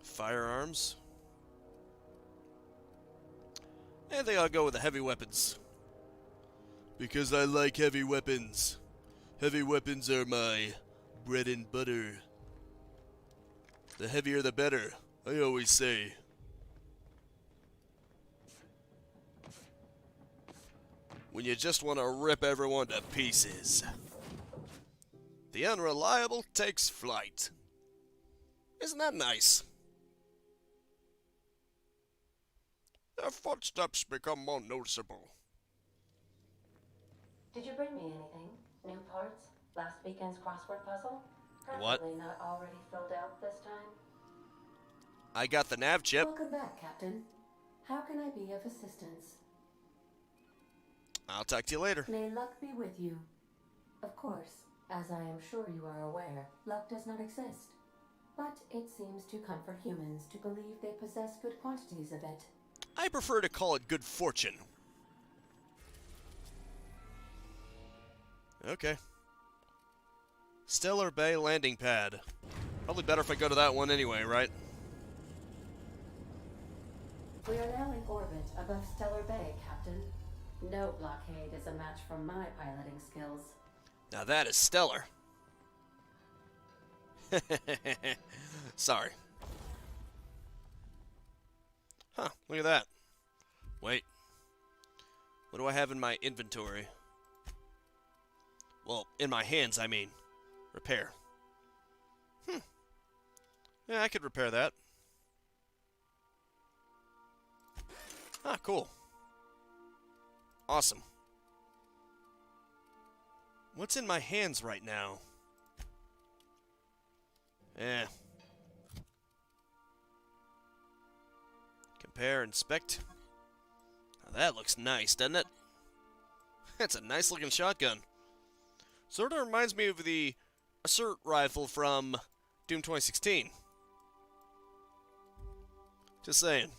Firearms. I think I'll go with the heavy weapons. Because I like heavy weapons. Heavy weapons are my bread and butter. The heavier the better, I always say. When you just want to rip everyone to pieces. The unreliable takes flight. Isn't that nice? Their footsteps become more noticeable. Did you bring me anything? New parts? Last weekend's crossword puzzle? What? Probably not already filled out this time. I got the nav chip. Welcome back, Captain. How can I be of assistance? I'll talk to you later. May luck be with you. Of course, as I am sure you are aware, luck does not exist. But it seems to comfort humans to believe they possess good quantities of it. I prefer to call it good fortune. Okay. Stellar Bay landing pad. Probably better if I go to that one anyway, right? We are now in orbit above Stellar Bay, Captain. No blockade is a match for my piloting skills. Now that is stellar. Sorry. Huh, look at that. Wait. What do I have in my inventory? Well, in my hands, I mean. Repair. Yeah, I could repair that. Ah, cool. Awesome. What's in my hands right now? Compare, inspect. Now that looks nice, doesn't it? That's a nice looking shotgun. Sort of reminds me of the Assert rifle from Doom 2016. Just saying.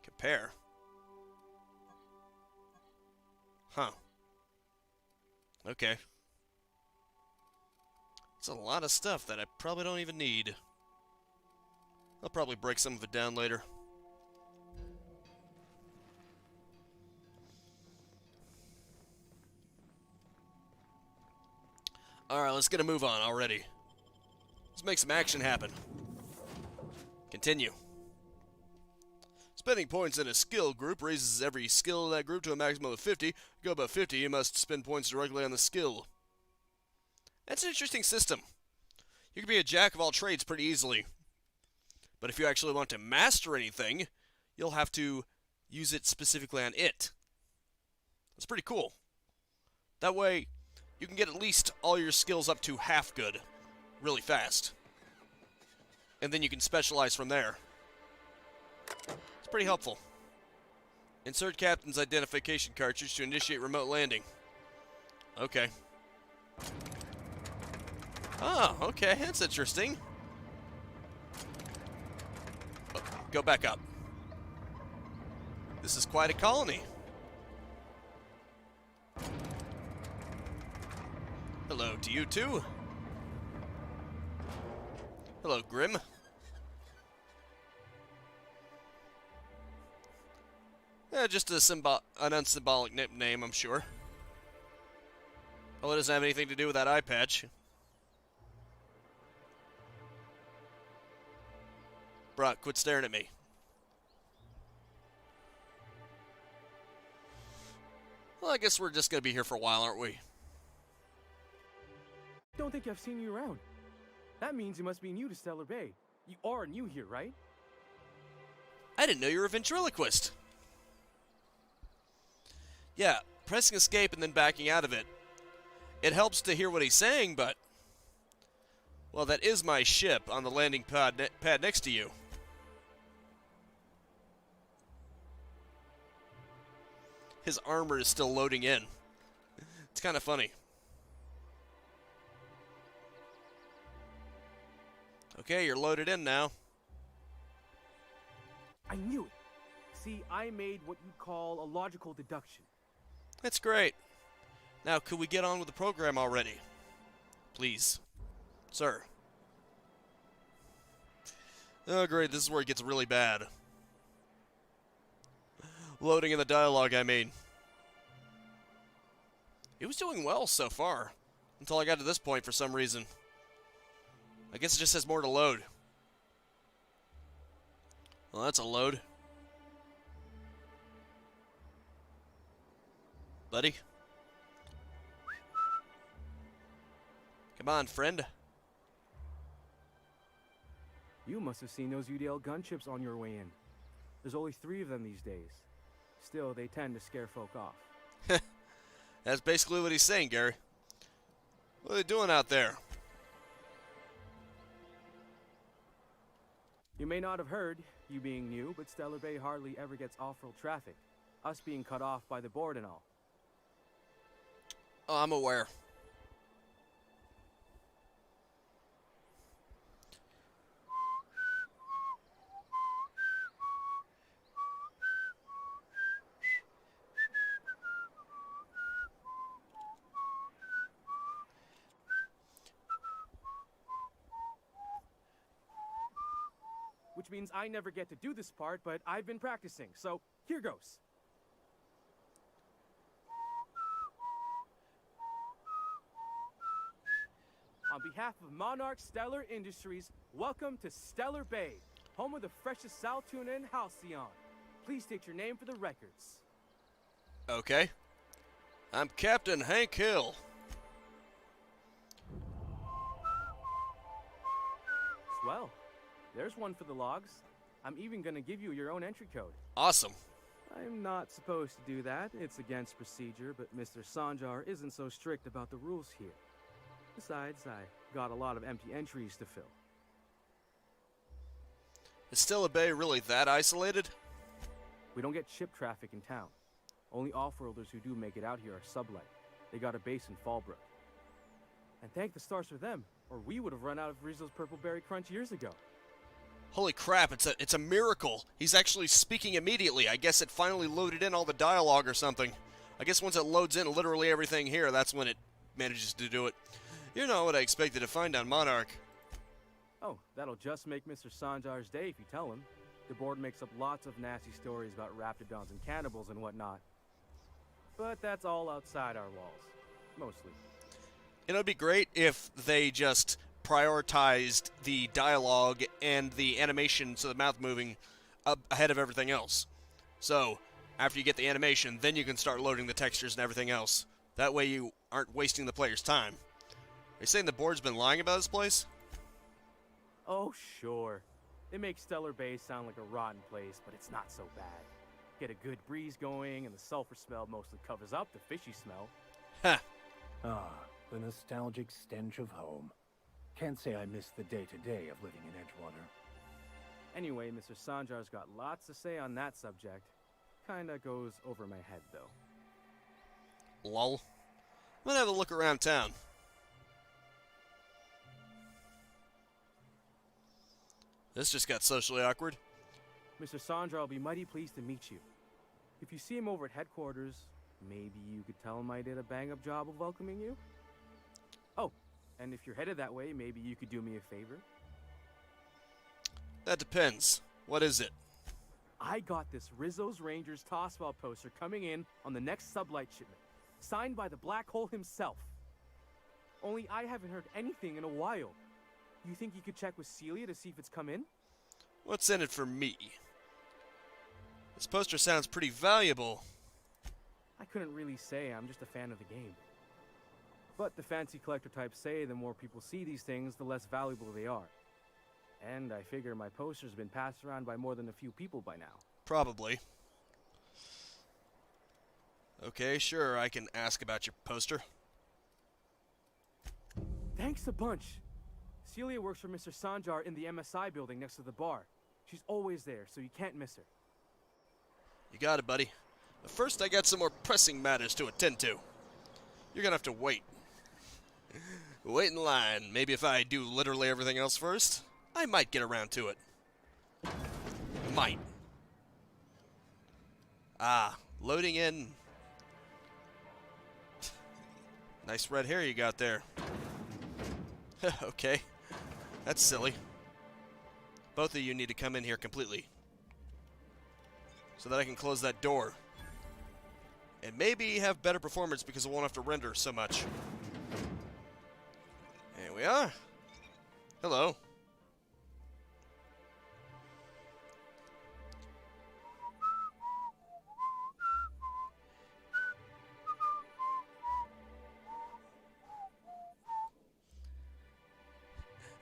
Compare. Huh. Okay. It's a lot of stuff that I probably don't even need. I'll probably break some of it down later. Alright, let's get a move on already. Let's make some action happen. Continue. Spending points in a skill group raises every skill in that group to a maximum of 50. Go above 50, you must spend points directly on the skill. That's an interesting system. You can be a jack of all trades pretty easily. But if you actually want to master anything, you'll have to use it specifically on it. That's pretty cool. That way, you can get at least all your skills up to half good really fast. And then you can specialize from there. It's pretty helpful. Insert Captain's identification cartridge to initiate remote landing. Okay. Oh, okay, that's interesting. Oh, go back up. This is quite a colony. Hello to you too. Hello, Grim. Just an unsymbolic nickname, I'm sure. Well, it doesn't have anything to do with that eye patch. Brock, quit staring at me. Well, I guess we're just going to be here for a while, aren't we? Don't think I've seen you around. That means you must be new to Stellar Bay. You are new here, right? I didn't know you were a ventriloquist. Yeah, pressing escape and then backing out of it. It helps to hear what he's saying, but... Well, that is my ship on the landing pad next to you. his armor is still loading in. It's kind of funny. Okay, you're loaded in now. I knew it. See, I made what you'd call a logical deduction. That's great. Now, could we get on with the program already? Please. Sir. Oh, great. This is where it gets really bad. Loading in the dialogue, I mean. It was doing well so far. Until I got to this point for some reason. I guess it just has more to load. Well, that's a load. Buddy? Come on, friend. You must have seen those UDL gunchips on your way in. There's only 3 of them these days. Still, they tend to scare folk off. That's basically what he's saying, Gary. What are they doing out there? You may not have heard, you being new, but Stellar Bay hardly ever gets off-road traffic. Us being cut off by the board and all. Oh, I'm aware. Which means I never get to do this part, but I've been practicing, so here goes. On behalf of Monarch Stellar Industries, welcome to Stellar Bay, home of the freshest sal tuna and halcyon. Please state your name for the records. Okay. I'm Captain Hank Hill. Swell. There's one for the logs. I'm even gonna give you your own entry code. Awesome. I'm not supposed to do that. It's against procedure, but Mr. Sanjar isn't so strict about the rules here. Besides, I got a lot of empty entries to fill. Is Stellar Bay really that isolated? We don't get ship traffic in town. Only off-worlders who do make it out here are sublight. They got a base in Fallbrook. And thank the stars for them, or we would have run out of Rizzo's Purple Berry Crunch years ago. Holy crap, it's a miracle. He's actually speaking immediately. I guess it finally loaded in all the dialogue or something. I guess once it loads in literally everything here, that's when it manages to do it. You're not what I expected to find on Monarch. Oh, that'll just make Mr. Sanjar's day if you tell him. The board makes up lots of nasty stories about raptidons and cannibals and whatnot. But that's all outside our walls. Mostly. It would be great if they just prioritized the dialogue and the animation, so the mouth moving, up ahead of everything else. So, after you get the animation, then you can start loading the textures and everything else. That way you aren't wasting the player's time. Are you saying the board's been lying about this place? Oh, sure. They make Stellar Bay sound like a rotten place, but it's not so bad. Get a good breeze going, and the sulfur smell mostly covers up the fishy smell. Huh. Ah, the nostalgic stench of home. Can't say I miss the day-to-day of living in Edgewater. Anyway, Mr. Sanjar's got lots to say on that subject. Kinda goes over my head, though. Lol. I'm gonna have a look around town. This just got socially awkward. Mr. Sanjar will be mighty pleased to meet you. If you see him over at headquarters, maybe you could tell him I did a bang-up job of welcoming you? Oh, and if you're headed that way, maybe you could do me a favor? That depends. What is it? I got this Rizzo's Rangers Tosswell poster coming in on the next sublight shipment, signed by the Black Hole himself. Only I haven't heard anything in a while. You think you could check with Celia to see if it's come in? What's in it for me? This poster sounds pretty valuable. I couldn't really say. I'm just a fan of the game. But the fancy collector types say the more people see these things, the less valuable they are. And I figure my poster's been passed around by more than a few people by now. Probably. Okay, sure, I can ask about your poster. Thanks a bunch. Celia works for Mr. Sanjar in the MSI building next to the bar. She's always there, so you can't miss her. You got it, buddy. But first, I got some more pressing matters to attend to. You're gonna have to wait. Wait in line. Maybe if I do literally everything else first, I might get around to it. Might. Ah, loading in. Nice red hair you got there. Okay. That's silly. Both of you need to come in here completely. So that I can close that door. And maybe have better performance because I won't have to render so much. Here we are. Hello.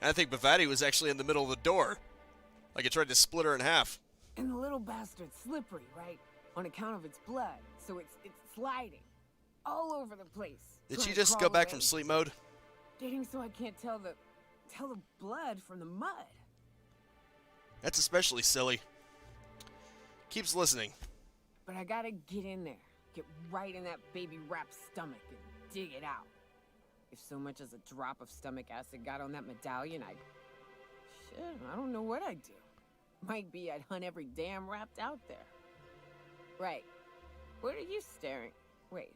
I think Bavati was actually in the middle of the door. Like it tried to split her in half. And the little bastard's slippery, right? On account of its blood, so it's sliding all over the place. Did she just go back from sleep mode? Getting so I can't tell the blood from the mud. That's especially silly. Keeps listening. But I gotta get in there, get right in that baby rap's stomach and dig it out. If so much as a drop of stomach acid got on that medallion, I don't know what I'd do. Might be I'd hunt every damn rapt out there. Right. What are you staring? Wait.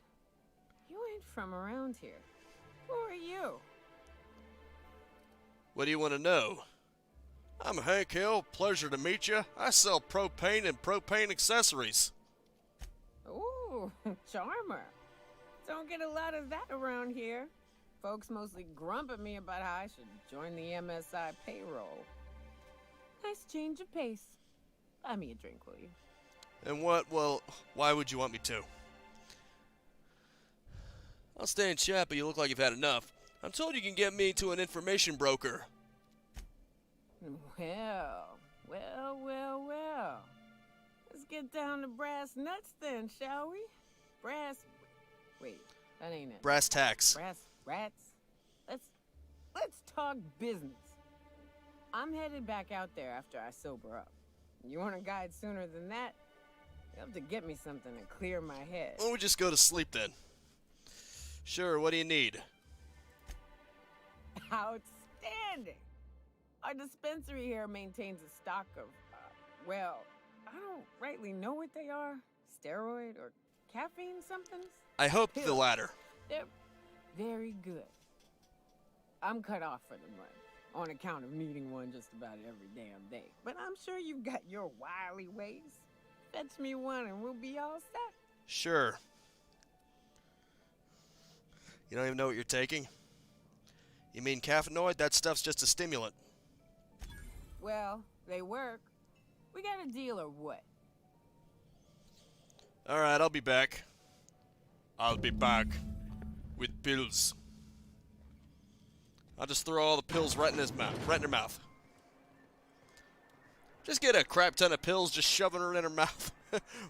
You ain't from around here. Who are you? What do you want to know? I'm Hank Hill. Pleasure to meet you. I sell propane and propane accessories. Ooh, charmer. Don't get a lot of that around here. Folks mostly grump at me about how I should join the MSI payroll. Nice change of pace. Buy me a drink, will you? And what? Well, why would you want me to? I'll stay and chat, but you look like you've had enough. I'm told you can get me to an information broker. Well. Let's get down to brass nuts then, shall we? Wait, that ain't it. Brass tacks. Brass rats? Let's talk business. I'm headed back out there after I sober up. You want a guide sooner than that? You have to get me something to clear my head. Why don't we just go to sleep then? Sure, what do you need? Outstanding! Our dispensary here maintains a stock of, well, I don't rightly know what they are. Steroid or caffeine somethings? I hope the latter. They're very good. I'm cut off for the money, on account of needing one just about every damn day. But I'm sure you've got your wily ways. Fetch me one and we'll be all set. Sure. You don't even know what you're taking? You mean caffeinoid? That stuff's just a stimulant. Well, they work. We got a deal or what? Alright, I'll be back. I'll be back. With pills. I'll just throw all the pills right in his mouth. Right in her mouth. Just get a crap ton of pills, just shoving her in her mouth.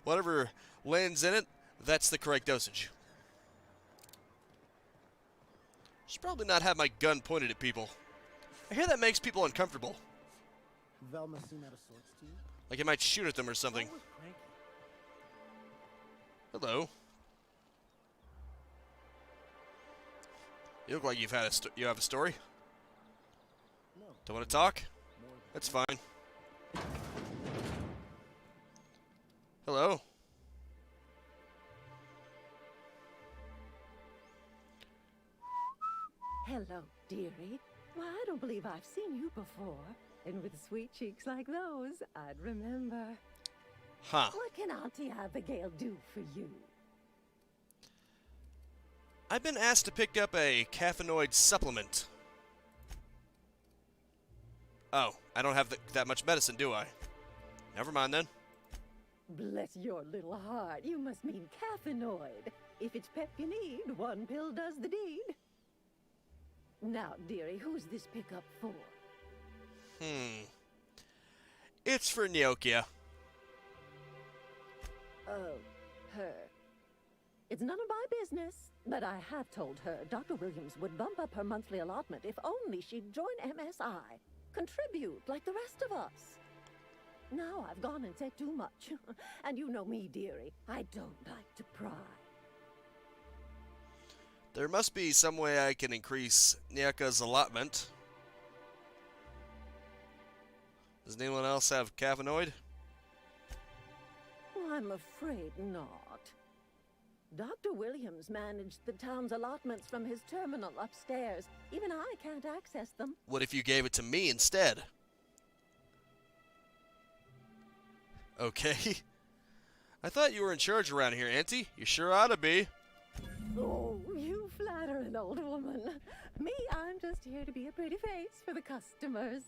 Whatever lands in it, that's the correct dosage. Should probably not have my gun pointed at people. I hear that makes people uncomfortable. Velma seem out of sorts to you? Like it might shoot at them or something. Hello. You look like you have a story. No. Don't want to talk? That's fine. Hello. Hello, dearie. Why, I don't believe I've seen you before. And with sweet cheeks like those, I'd remember. Huh. What can Auntie Abigail do for you? I've been asked to pick up a caffeinoid supplement. Oh, I don't have that much medicine, do I? Never mind then. Bless your little heart. You must mean caffeinoid. If it's pep you need, one pill does the deed. Now, dearie, who's this pickup for? It's for Neokia. Oh, her. It's none of my business, but I have told her Dr. Williams would bump up her monthly allotment if only she'd join MSI. Contribute like the rest of us. Now I've gone and said too much. And you know me, dearie. I don't like to pry. There must be some way I can increase Nyaka's allotment. Does anyone else have caffeinoid? I'm afraid not. Dr. Williams managed the town's allotments from his terminal upstairs. Even I can't access them. What if you gave it to me instead? Okay. I thought you were in charge around here, Auntie. You sure ought to be. Oh, you flatter an old woman. Me, I'm just here to be a pretty face for the customers.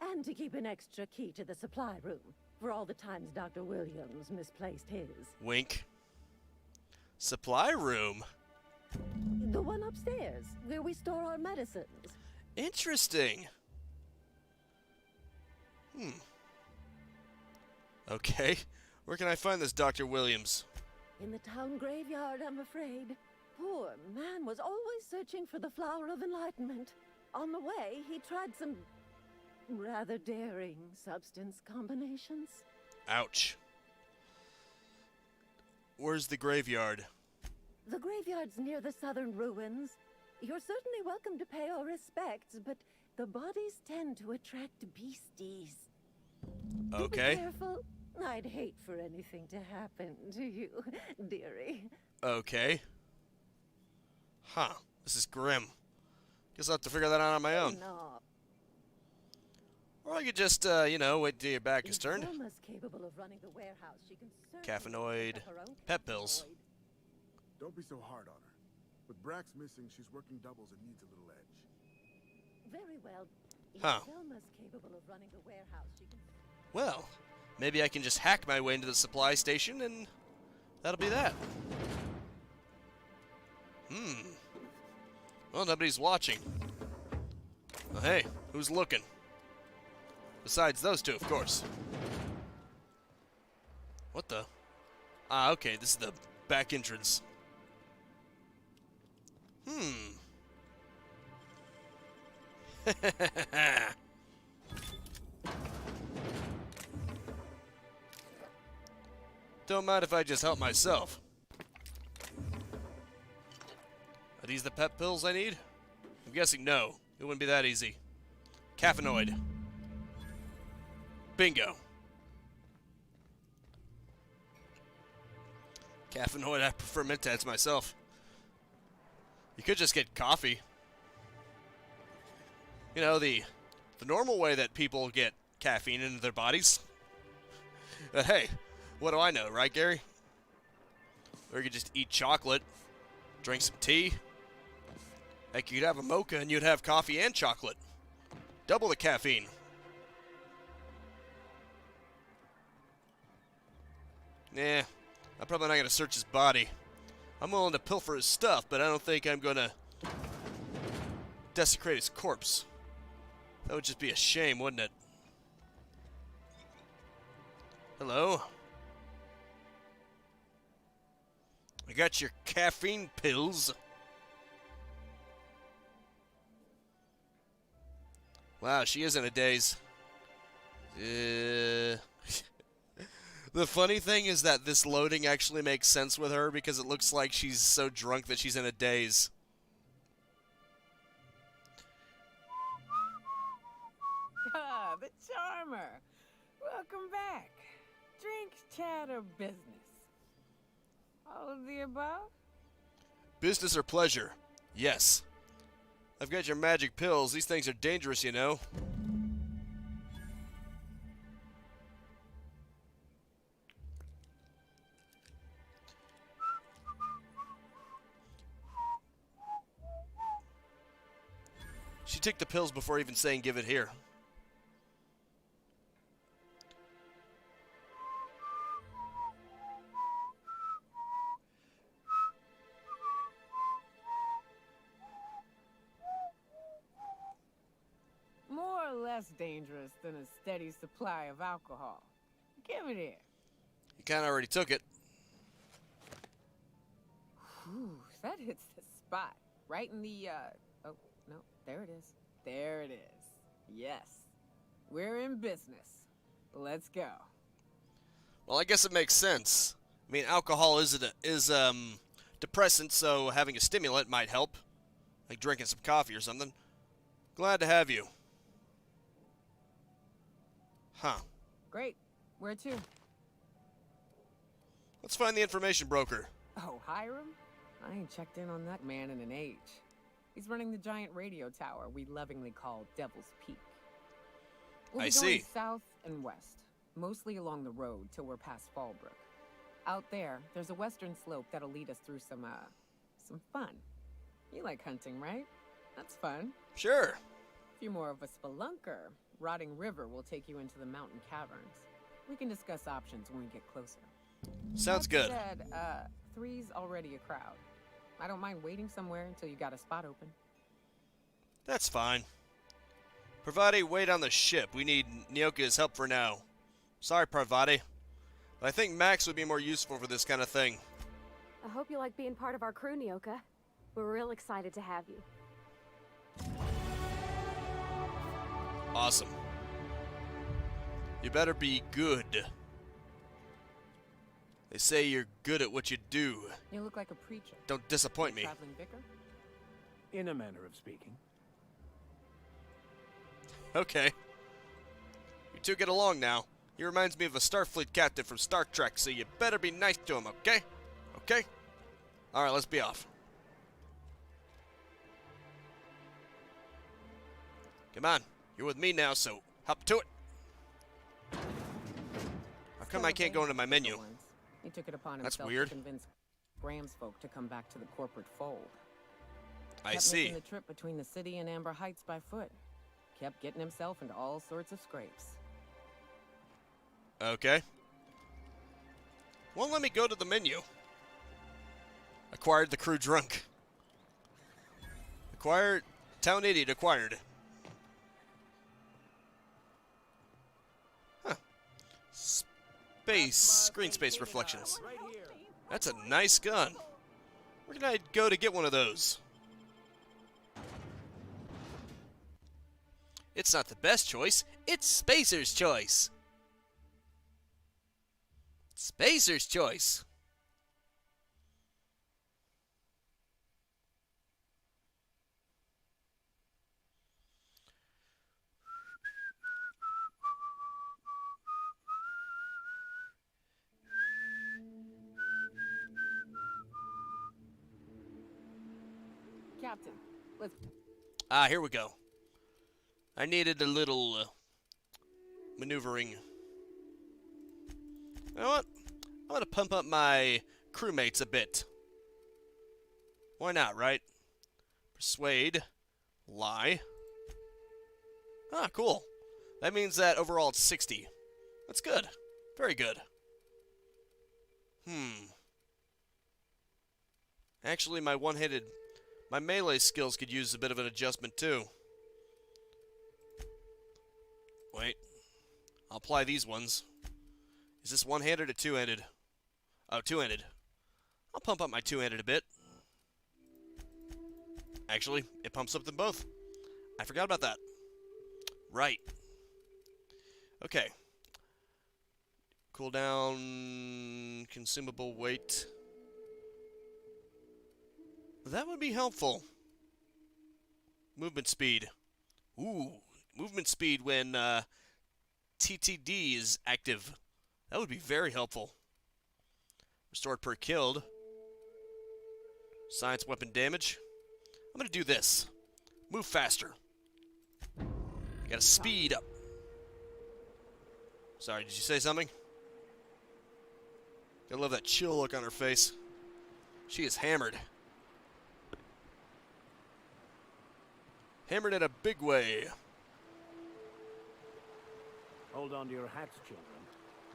And to keep an extra key to the supply room for all the times Dr. Williams misplaced his. Wink. Supply room? The one upstairs, where we store our medicines. Interesting. Okay. Where can I find this Dr. Williams? In the town graveyard, I'm afraid. Poor man was always searching for the Flower of Enlightenment. On the way, he tried some rather daring substance combinations. Ouch. Where's the graveyard? The graveyard's near the southern ruins. You're certainly welcome to pay our respects, but the bodies tend to attract beasties. Okay. Be careful. I'd hate for anything to happen to you, dearie. Okay. Huh. This is grim. Guess I'll have to figure that out on my own. No. Or I could just, wait till your back is turned. Velma's capable of running the warehouse. She can certainly Caffeinoid. set up her own Pet pills. Don't be so hard on her. With Brax missing, she's working doubles and needs a little edge. Very well. Huh. Velma's capable of running the warehouse. She can... Well, maybe I can just hack my way into the supply station and that'll be that. Well, nobody's watching. Well, hey, who's looking? Besides those two, of course. What the? Ah, okay, this is the back entrance. Don't mind if I just help myself. Are these the pet pills I need? I'm guessing no. It wouldn't be that easy. Caffeinoid. Bingo. Caffeinoid, I prefer Mentats myself. You could just get coffee. You know, the normal way that people get caffeine into their bodies. But hey, what do I know, right, Gary? Or you could just eat chocolate, drink some tea. Heck, you'd have a mocha and you'd have coffee and chocolate. Double the caffeine. Nah, I'm probably not going to search his body. I'm willing to pilfer his stuff, but I don't think I'm going to desecrate his corpse. That would just be a shame, wouldn't it? Hello? I got your caffeine pills. Wow, she is in a daze. The funny thing is that this loading actually makes sense with her because it looks like she's so drunk that she's in a daze. Ah, the charmer. Welcome back. Drink, chat, or business? All of the above? Business or pleasure? Yes. I've got your magic pills. These things are dangerous, you know. She took the pills before even saying give it here. More or less dangerous than a steady supply of alcohol. Give it here. You kind of already took it. Whew, that hits the spot. Right in the, oh, no, there it is. There it is. Yes. We're in business. Let's go. Well, I guess it makes sense. I mean, alcohol is depressant, so having a stimulant might help. Like drinking some coffee or something. Glad to have you. Huh. Great. Where to? Let's find the information broker. Oh, Hiram? I ain't checked in on that man in an age. He's running the giant radio tower we lovingly call Devil's Peak. We'll be going south and west, mostly along the road till we're past Fallbrook. Out there, there's a western slope that'll lead us through some fun. You like hunting, right? That's fun. Sure. If you're more of a spelunker, Rotting River will take you into the mountain caverns. We can discuss options when we get closer. Sounds good. That said, 3's already a crowd. I don't mind waiting somewhere until you got a spot open. That's fine. Parvati, wait on the ship. We need Nyoka's help for now. Sorry, Parvati. But I think Max would be more useful for this kind of thing. I hope you like being part of our crew, Nyoka. We're real excited to have you. Awesome. You better be good. They say you're good at what you do. You look like a preacher. Don't disappoint me. Traveling vicar? In a manner of speaking. Okay. You two get along now. He reminds me of a Starfleet captain from Star Trek, so you better be nice to him, okay? Okay? Alright, let's be off. Come on. You're with me now, so hop to it. How come I can't go into my menu? He took it upon That's himself weird. to convince Graham's folk to come back to the corporate fold. I Kept see. making the trip between the city and Amber Heights by foot. Kept getting himself into all sorts of scrapes. Okay. Won't let me go to the menu. Acquired the crew drunk. Acquired. Town idiot acquired. Huh. Screen space reflections. That's a nice gun. Where can I go to get one of those? It's not the best choice. It's Spacer's choice. Spacer's choice. Captain, let's... Ah, here we go. I needed a little maneuvering. You know what? I'm going to pump up my crewmates a bit. Why not, right? Persuade. Lie. Ah, cool. That means that overall it's 60. That's good. Very good. Actually, my melee skills could use a bit of an adjustment too. Wait. I'll apply these ones. Is this one-handed or two-handed? Oh, two-handed. I'll pump up my two-handed a bit. Actually, it pumps up them both. I forgot about that. Right. Okay. Cooldown, consumable weight. That would be helpful. Movement speed. Ooh, movement speed when TTD is active. That would be very helpful. Restored per killed. Science weapon damage. I'm going to do this. Move faster. Gotta speed up. Sorry, did you say something? I love that chill look on her face. She is hammered. Hammered in a big way. Hold on to your hats, children.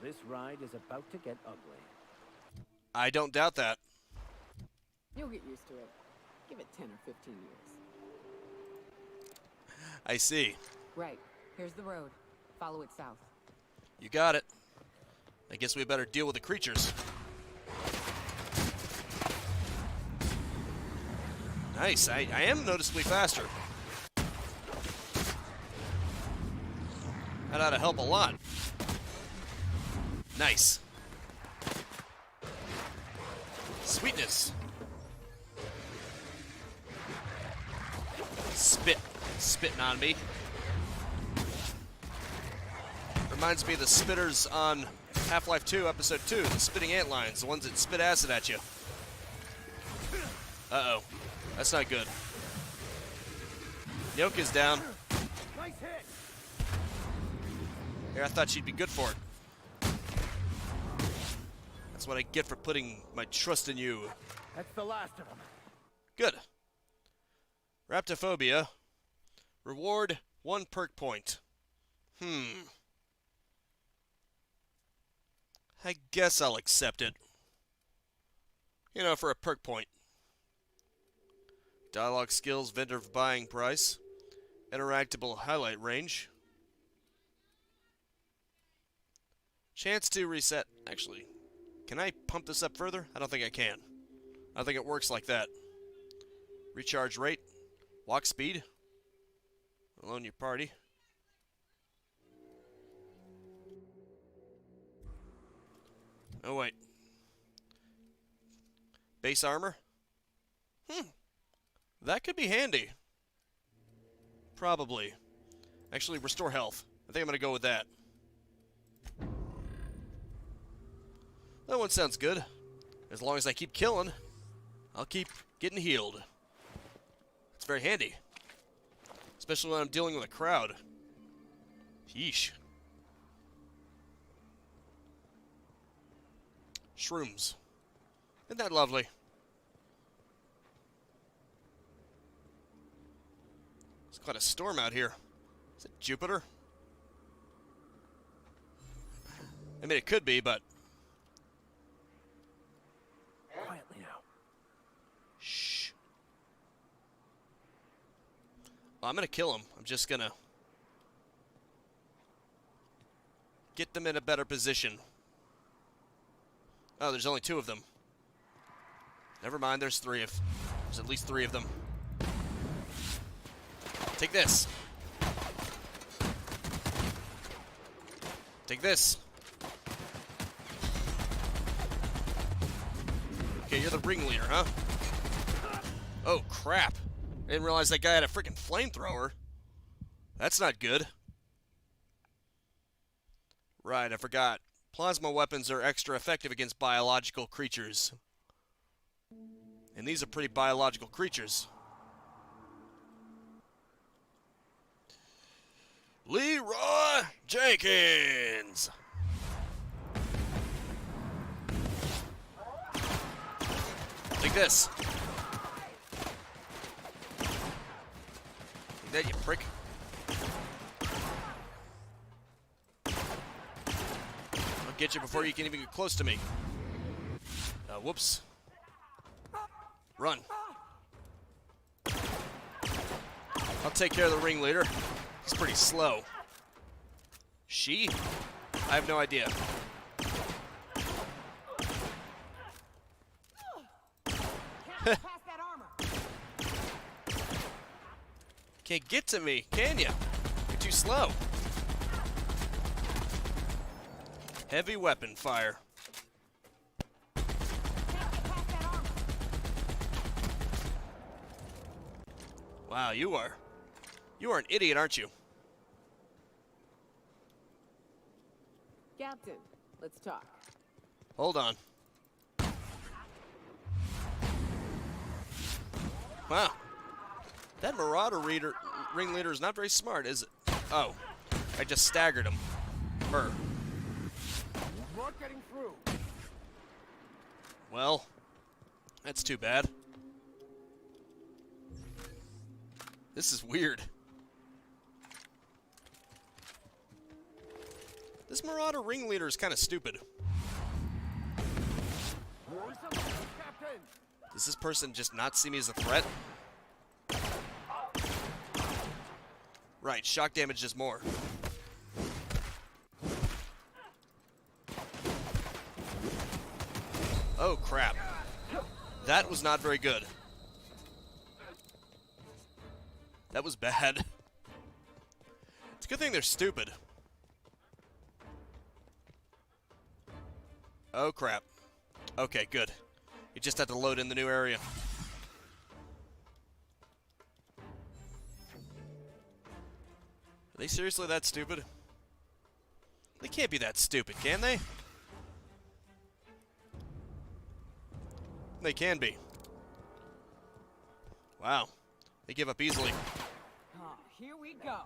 This ride is about to get ugly. I don't doubt that. You'll get used to it. Give it 10 or 15 years. I see. Right. Here's the road. Follow it south. You got it. I guess we better deal with the creatures. Nice. I am noticeably faster. That ought to help a lot. Nice. Sweetness. Spitting on me. Reminds me of the spitters on Half-Life 2, Episode 2, the spitting antlions, the ones that spit acid at you. Uh-oh. That's not good. Yoke is down. Nice hit. Here, I thought she'd be good for it. That's what I get for putting my trust in you. That's the last of them. Good. Raptophobia. Reward 1 perk point. I guess I'll accept it. You know, for a perk point. Dialogue skills, vendor buying price. Interactable highlight range. Chance to reset. Actually, can I pump this up further? I don't think I can. I think it works like that. Recharge rate. Walk speed. Alone your party. Oh, wait. Base armor? That could be handy. Probably. Actually, restore health. I think I'm going to go with that. That one sounds good. As long as I keep killing, I'll keep getting healed. It's very handy. Especially when I'm dealing with a crowd. Yeesh. Shrooms. Isn't that lovely? It's quite a storm out here. Is it Jupiter? I mean, it could be, but... Quietly now. Shh. Well, I'm gonna kill him. I'm just gonna... get them in a better position. Oh, there's only 2 of them. Never mind, there's at least 3 of them. Take this. Take this. Okay, you're the ringleader, huh? Oh, crap. I didn't realize that guy had a freaking flamethrower. That's not good. Right, I forgot. Plasma weapons are extra effective against biological creatures. And these are pretty biological creatures. Leroy Jenkins! Take this. Take that, you prick. I'll get you before you can even get close to me. Whoops. Run. I'll take care of the ringleader. He's pretty slow. She? I have no idea. Can't get to me, can ya? You're too slow. Heavy weapon fire. Wow, you are an idiot, aren't you? Captain, let's talk. Hold on. Wow. That Marauder ringleader is not very smart, is it? Oh. I just staggered him. Her. Not getting through. Well, that's too bad. This is weird. This Marauder ringleader is kind of stupid. Does this person just not see me as a threat? Right, shock damage does more. Oh, crap. That was not very good. That was bad. It's a good thing they're stupid. Oh, crap. Okay, good. You just had to load in the new area. Are they seriously that stupid? They can't be that stupid, can they? They can be. Wow. They give up easily. Oh, here we go.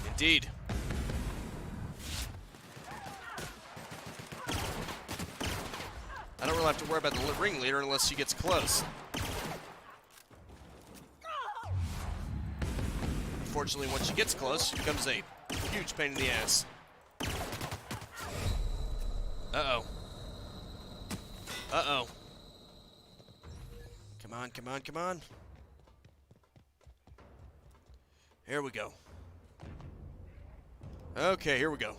Indeed. I don't really have to worry about the ringleader unless she gets close. Unfortunately, once she gets close, she becomes a huge pain in the ass. Uh-oh. Uh-oh. Come on, come on, come on. Here we go. Okay, here we go.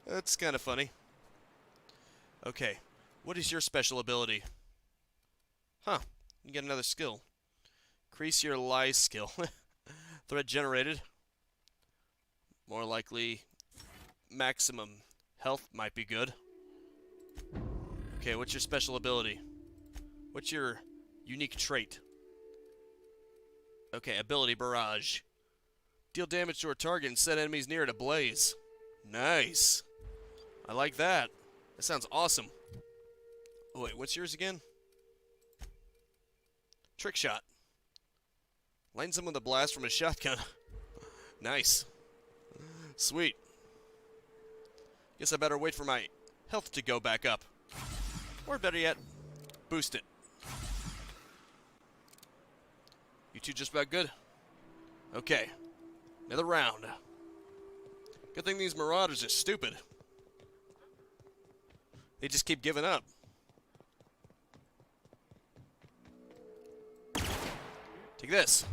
That's kind of funny. Okay, what is your special ability? Huh, you get another skill. Increase your lie skill. Threat generated. More likely, maximum health might be good. Okay, what's your special ability? What's your unique trait? Okay, ability barrage. Deal damage to a target and set enemies near it ablaze. Nice. I like that. That sounds awesome. Oh, wait, what's yours again? Trick shot. Lighten someone with a blast from a shotgun. Nice. Sweet. Guess I better wait for my health to go back up. Or better yet, boost it. You two just about good? Okay. Another round. Good thing these marauders are stupid. They just keep giving up. Take this.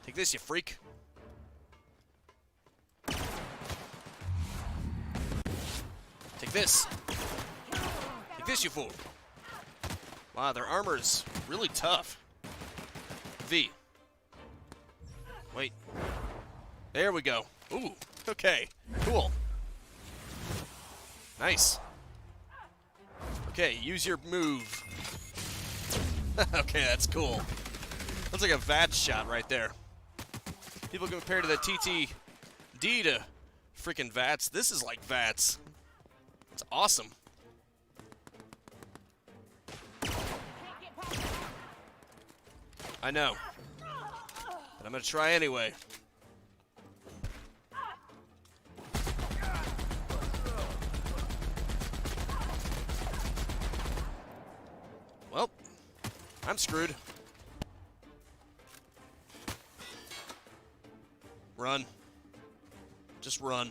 Take this, you freak. Take this. Take this, you fool. Wow, their armor is really tough. V. Wait. There we go. Ooh, okay. Cool. Nice. Okay, use your move. Okay, that's cool. Looks like a VATS shot right there. People compare to the TTD to freaking VATS. This is like VATS. It's awesome. I know. But I'm gonna try anyway. Well, I'm screwed. Run. Just run.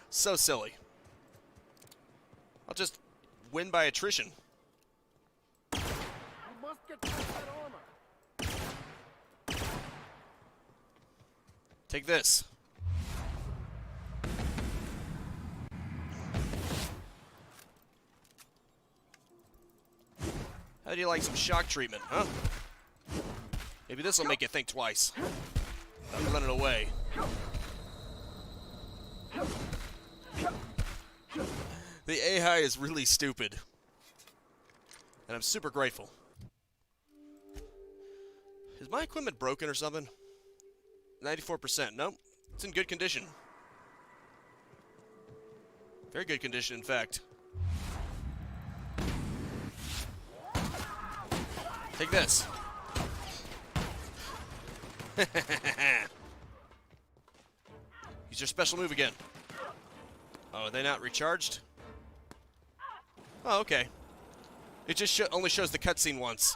So silly. I'll just win by attrition. You must get past that armor. Take this. How do you like some shock treatment, huh? Maybe this will make you think twice. I'm running away. The AI is really stupid. And I'm super grateful. Is my equipment broken or something? 94%. Nope. It's in good condition. Very good condition, in fact. Take this. Use your special move again. Oh, are they not recharged? Oh, okay. It just only shows the cutscene once.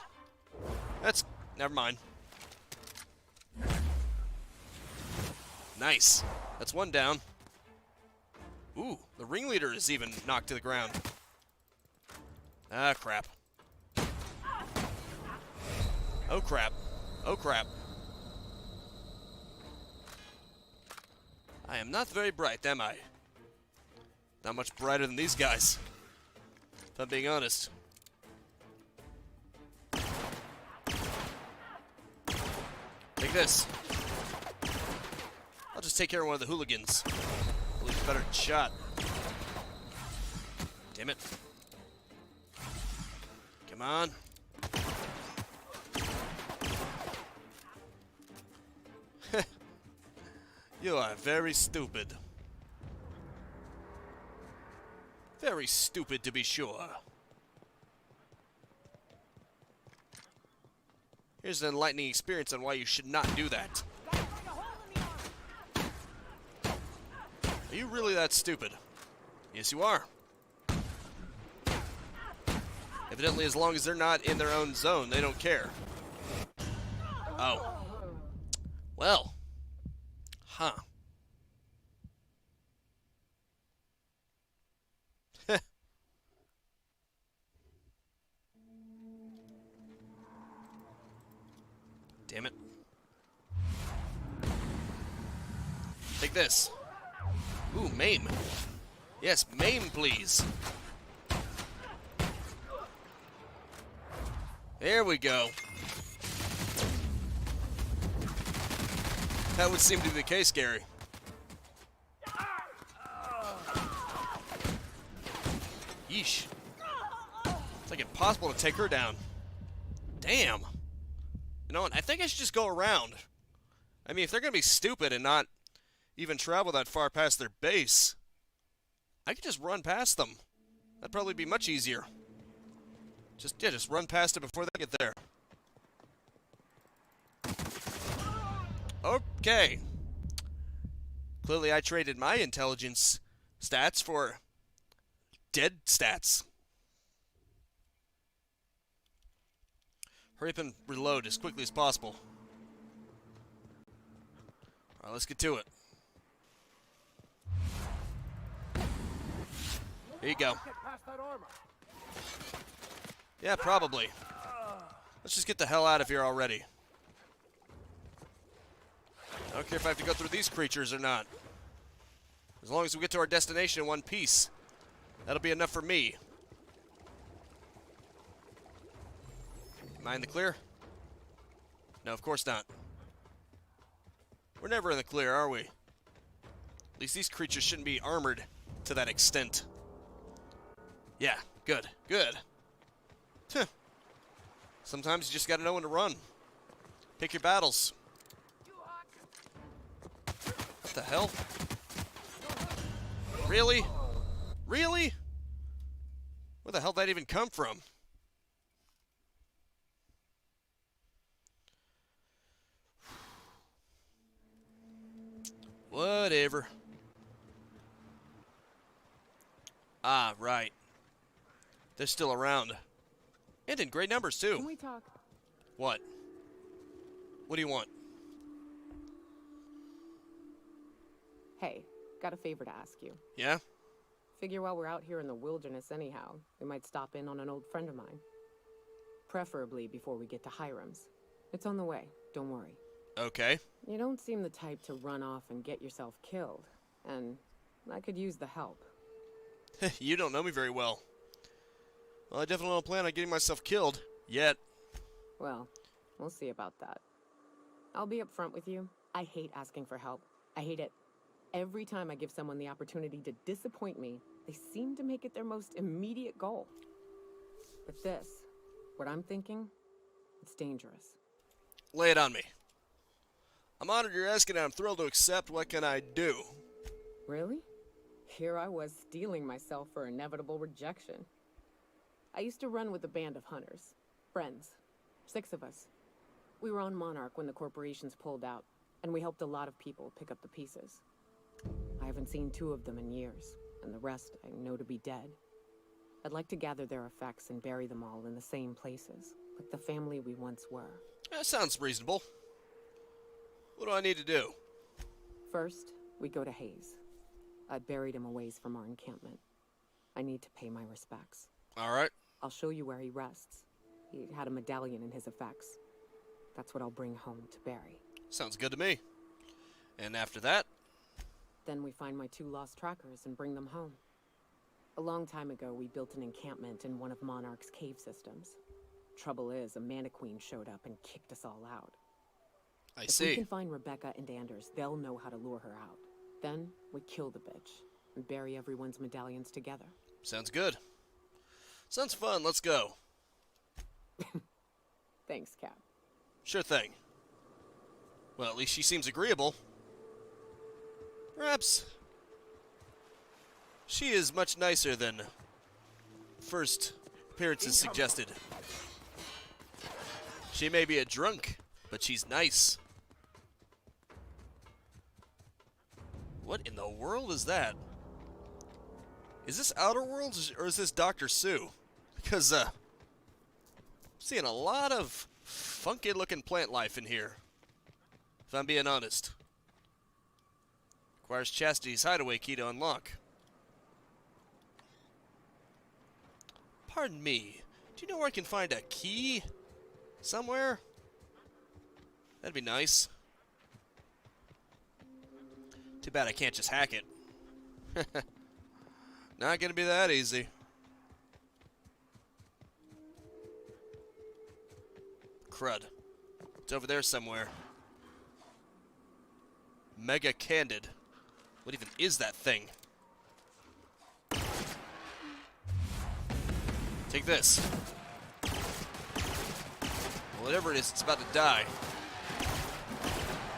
That's... never mind. Nice. That's one down. Ooh, the ringleader is even knocked to the ground. Ah, crap. Oh, crap. Oh, crap. I am not very bright, am I? Not much brighter than these guys, if I'm being honest. Take this. I'll just take care of one of the hooligans. At least a better shot. Damn it. Come on. You are very stupid. Very stupid, to be sure. Here's an enlightening experience on why you should not do that. Are you really that stupid? Yes, you are. Evidently, as long as they're not in their own zone, they don't care. Oh. Well. Huh. Damn it. Take this. Ooh, maim. Yes, maim, please. There we go. That would seem to be the case, Gary. Yeesh. It's like impossible to take her down. Damn. You know what? I think I should just go around. I mean, if they're going to be stupid and not even travel that far past their base, I could just run past them. That'd probably be much easier. Just run past it before they get there. Okay. Clearly I traded my intelligence stats for dead stats. Hurry up and reload as quickly as possible. Alright, let's get to it. Here you go. Yeah, probably. Let's just get the hell out of here already. I don't care if I have to go through these creatures or not. As long as we get to our destination in one piece, that'll be enough for me. Am I in the clear? No, of course not. We're never in the clear, are we? At least these creatures shouldn't be armored to that extent. Yeah, good, good. Sometimes you just gotta know when to run. Pick your battles. What the hell? Really? Really? Where the hell did that even come from? Whatever. Ah, right. They're still around. And in great numbers, too. Can we talk? What? What do you want? Hey, got a favor to ask you. Yeah? Figure while we're out here in the wilderness anyhow, we might stop in on an old friend of mine. Preferably before we get to Hiram's. It's on the way, don't worry. Okay. You don't seem the type to run off and get yourself killed, and I could use the help. You don't know me very well. Well, I definitely don't plan on getting myself killed. Yet. Well, we'll see about that. I'll be upfront with you. I hate asking for help. I hate it. Every time I give someone the opportunity to disappoint me, they seem to make it their most immediate goal. But this, what I'm thinking, it's dangerous. Lay it on me. I'm honored you're asking and I'm thrilled to accept. What can I do? Really? Here I was steeling myself for inevitable rejection. I used to run with a band of hunters. Friends. 6 of us. We were on Monarch when the corporations pulled out, and we helped a lot of people pick up the pieces. I haven't seen 2 of them in years, and the rest I know to be dead. I'd like to gather their effects and bury them all in the same places, like the family we once were. That sounds reasonable. What do I need to do? First, we go to Hayes. I buried him a ways from our encampment. I need to pay my respects. All right. I'll show you where he rests. He had a medallion in his effects. That's what I'll bring home to Barry. Sounds good to me. And after that? Then we find my 2 lost trackers and bring them home. A long time ago, we built an encampment in one of Monarch's cave systems. Trouble is, a Mantiqueen showed up and kicked us all out. If we can find Rebecca and Anders, they'll know how to lure her out. Then we kill the bitch and bury everyone's medallions together. Sounds good. Sounds fun. Let's go. Thanks, Cap. Sure thing. Well, at least she seems agreeable. Perhaps she is much nicer than first appearances suggested. She may be a drunk, but she's nice. What in the world is that? Is this Outer Worlds or is this Dr. Sue? Because, I'm seeing a lot of funky looking plant life in here, if I'm being honest. Requires Chastity's hideaway key to unlock. Pardon me, do you know where I can find a key? Somewhere? That'd be nice. Too bad I can't just hack it. Not gonna be that easy. Crud. It's over there somewhere. Mega Candid. What even is that thing? Take this. Whatever it is, it's about to die.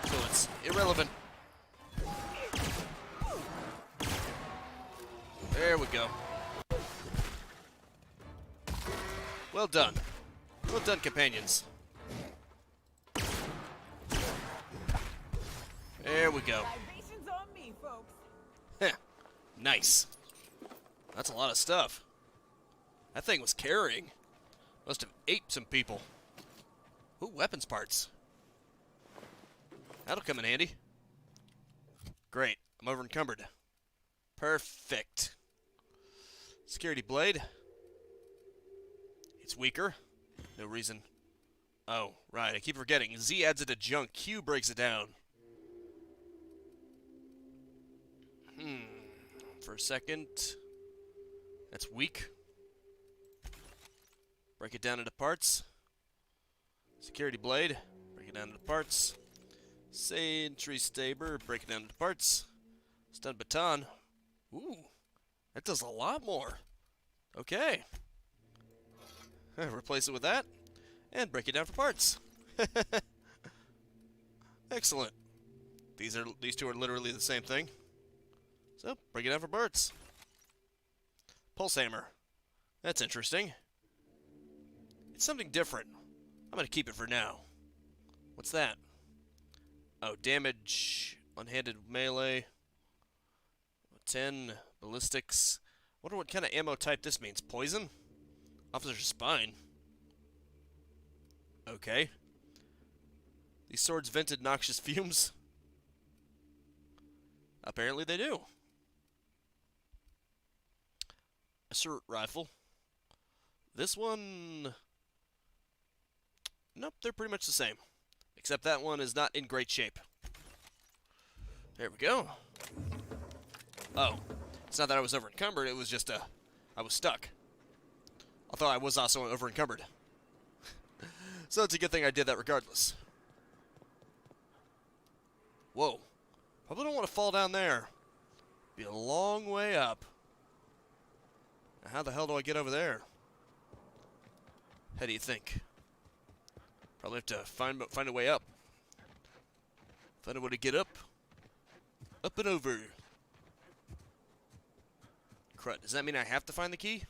So it's irrelevant. There we go. Well done. Well done, companions. There we go. Libations on me, folks. Heh. Nice. That's a lot of stuff. That thing was carrying. Must have ate some people. Ooh, weapons parts. That'll come in handy. Great. I'm over encumbered. Perfect. Security blade. It's weaker. No reason. Oh, right. I keep forgetting. Z adds it to junk. Q breaks it down. For a second. That's weak. Break it down into parts. Security blade. Break it down into parts. Sentry Saber. Break it down into parts. Stun baton. Ooh. That does a lot more. Okay. Replace it with that. And break it down for parts. Excellent. These two are literally the same thing. So, break it down for parts. Pulse hammer. That's interesting. It's something different. I'm going to keep it for now. What's that? Oh, damage. One-handed melee. 10. Ballistics. Wonder what kind of ammo type this means. Poison? Officer's spine. Okay. These swords vented noxious fumes? Apparently they do. Assault rifle. This one... Nope, they're pretty much the same. Except that one is not in great shape. There we go. Oh. It's not that I was over encumbered, it was just I was stuck. I thought I was also over encumbered. So it's a good thing I did that regardless. Whoa. Probably don't want to fall down there. Be a long way up. Now how the hell do I get over there? How do you think? Probably have to find a way up. Find a way to get up. Up and over. Crud. Does that mean I have to find the key?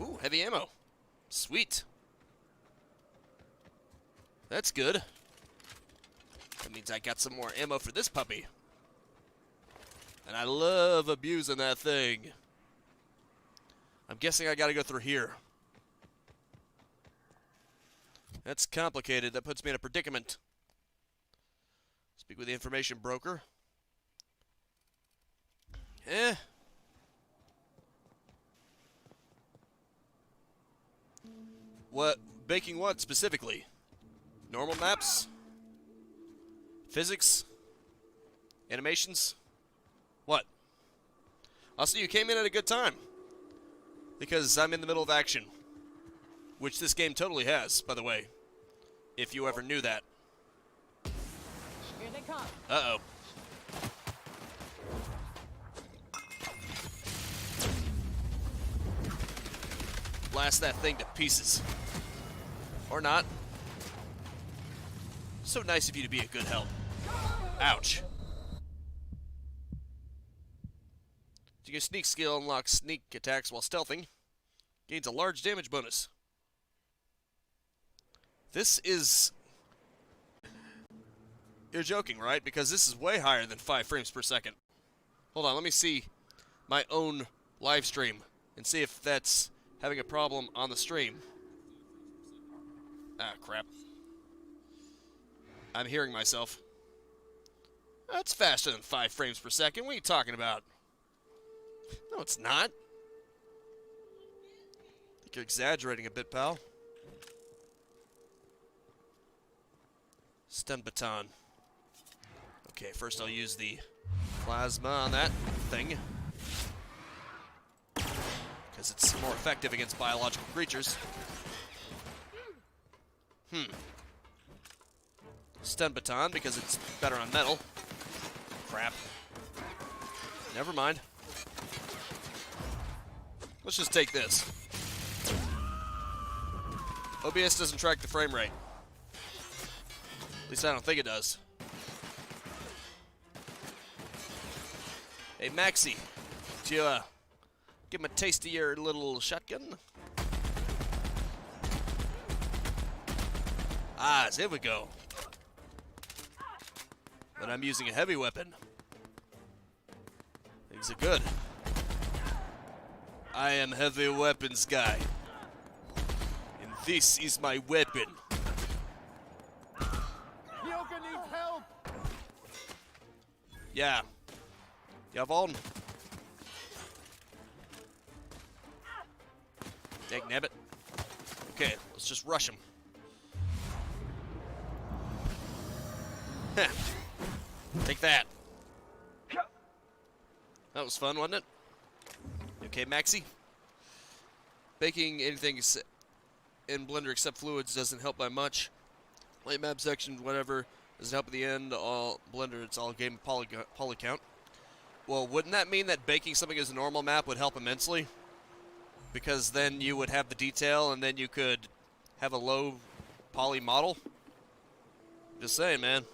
Ooh, heavy ammo. Sweet. That's good. That means I got some more ammo for this puppy. And I love abusing that thing. I'm guessing I gotta go through here. That's complicated. That puts me in a predicament. Speak with the information broker. What? Baking what specifically? Normal maps? Physics? Animations? What? Also, you came in at a good time. Because I'm in the middle of action. Which this game totally has, by the way. If you ever knew that. Here they come. Uh-oh. Blast that thing to pieces. Or not. So nice of you to be a good help. Ouch. Your sneak skill unlocks sneak attacks while stealthing. Gains a large damage bonus. This is... You're joking, right? Because this is way higher than 5 frames per second. Hold on, let me see my own live stream and see if that's having a problem on the stream. Ah, crap. I'm hearing myself. That's faster than 5 frames per second. What are you talking about? No, it's not. I think you're exaggerating a bit, pal. Stun baton. Okay, first I'll use the plasma on that thing. Because it's more effective against biological creatures. Stun baton because it's better on metal. Crap. Never mind. Let's just take this. OBS doesn't track the frame rate. At least I don't think it does. Hey, Maxie. Did you, give him a taste of your little shotgun? Ah, there we go. But I'm using a heavy weapon. Things are good. I am heavy weapons guy. And this is my weapon. Yoga needs help! Yeah. Jawohl. Dag nabbit. Okay, let's just rush him. Take that. That was fun, wasn't it? Okay, Maxie. Baking anything in Blender except fluids doesn't help by much. Late map section, whatever, doesn't help at the end. All Blender, it's all game poly count. Well, wouldn't that mean that baking something as a normal map would help immensely? Because then you would have the detail, and then you could have a low poly model? Just saying, man.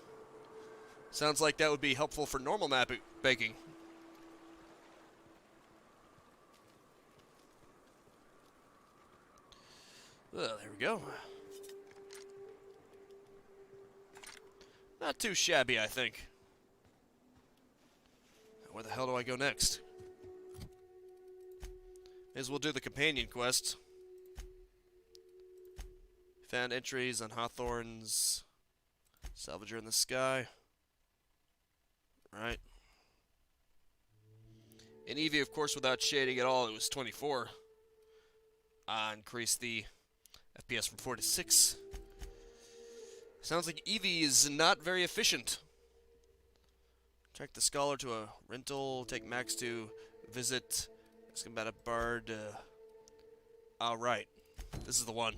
Sounds like that would be helpful for normal map baking. Well, there we go. Not too shabby, I think. Where the hell do I go next? May as well do the companion quest. Found entries on Hawthorne's Salvager in the Sky. Right. In Eevee, of course, without shading at all, it was 24. Increased the FPS from 4 to 6. Sounds like Eevee is not very efficient. Track the Scholar to a rental. Take Max to visit. Ask him about a bard. Alright. This is the one.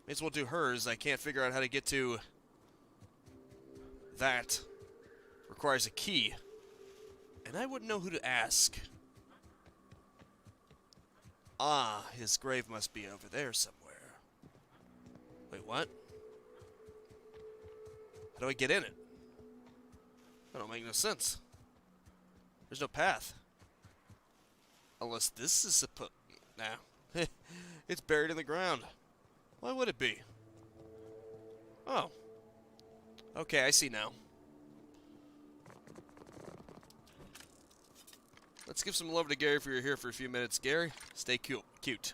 May as well do hers. I can't figure out how to get to that. Requires a key. And I wouldn't know who to ask. Ah, his grave must be over there somewhere. Wait, what? How do I get in it? That don't make no sense. There's no path. Unless this is nah. It's buried in the ground. Why would it be? Oh. Okay, I see now. Let's give some love to Gary for you're here for a few minutes. Gary, stay cute.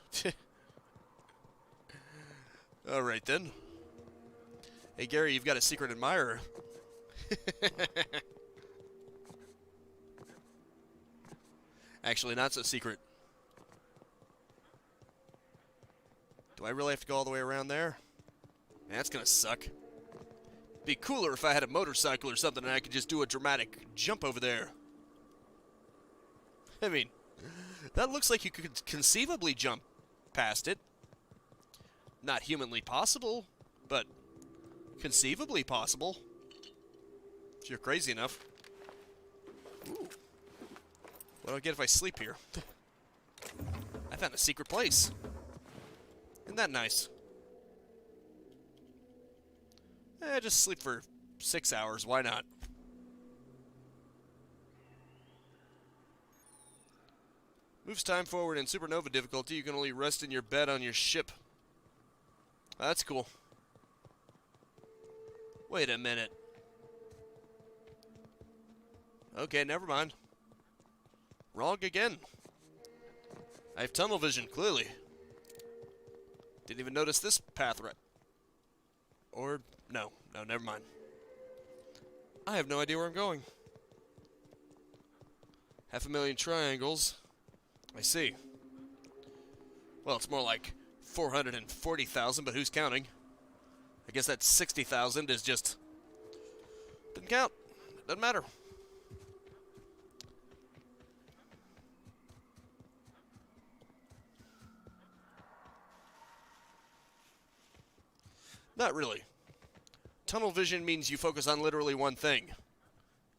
Alright then. Hey Gary, you've got a secret admirer. Actually, not so secret. Do I really have to go all the way around there? Man, that's gonna suck. Be cooler if I had a motorcycle or something and I could just do a dramatic jump over there. I mean, that looks like you could conceivably jump past it. Not humanly possible, but conceivably possible. If you're crazy enough. Ooh. What do I get if I sleep here? I found a secret place. Isn't that nice? Just sleep for 6 hours. Why not? Moves time forward in supernova difficulty. You can only rest in your bed on your ship. That's cool. Wait a minute. Okay, never mind. Wrong again. I have tunnel vision, clearly. Didn't even notice this path right. Or, no, never mind. I have no idea where I'm going. 500,000 triangles. I see. Well, it's more like 440,000, but who's counting? I guess that 60,000 is just... Didn't count. Doesn't matter. Not really. Tunnel vision means you focus on literally one thing.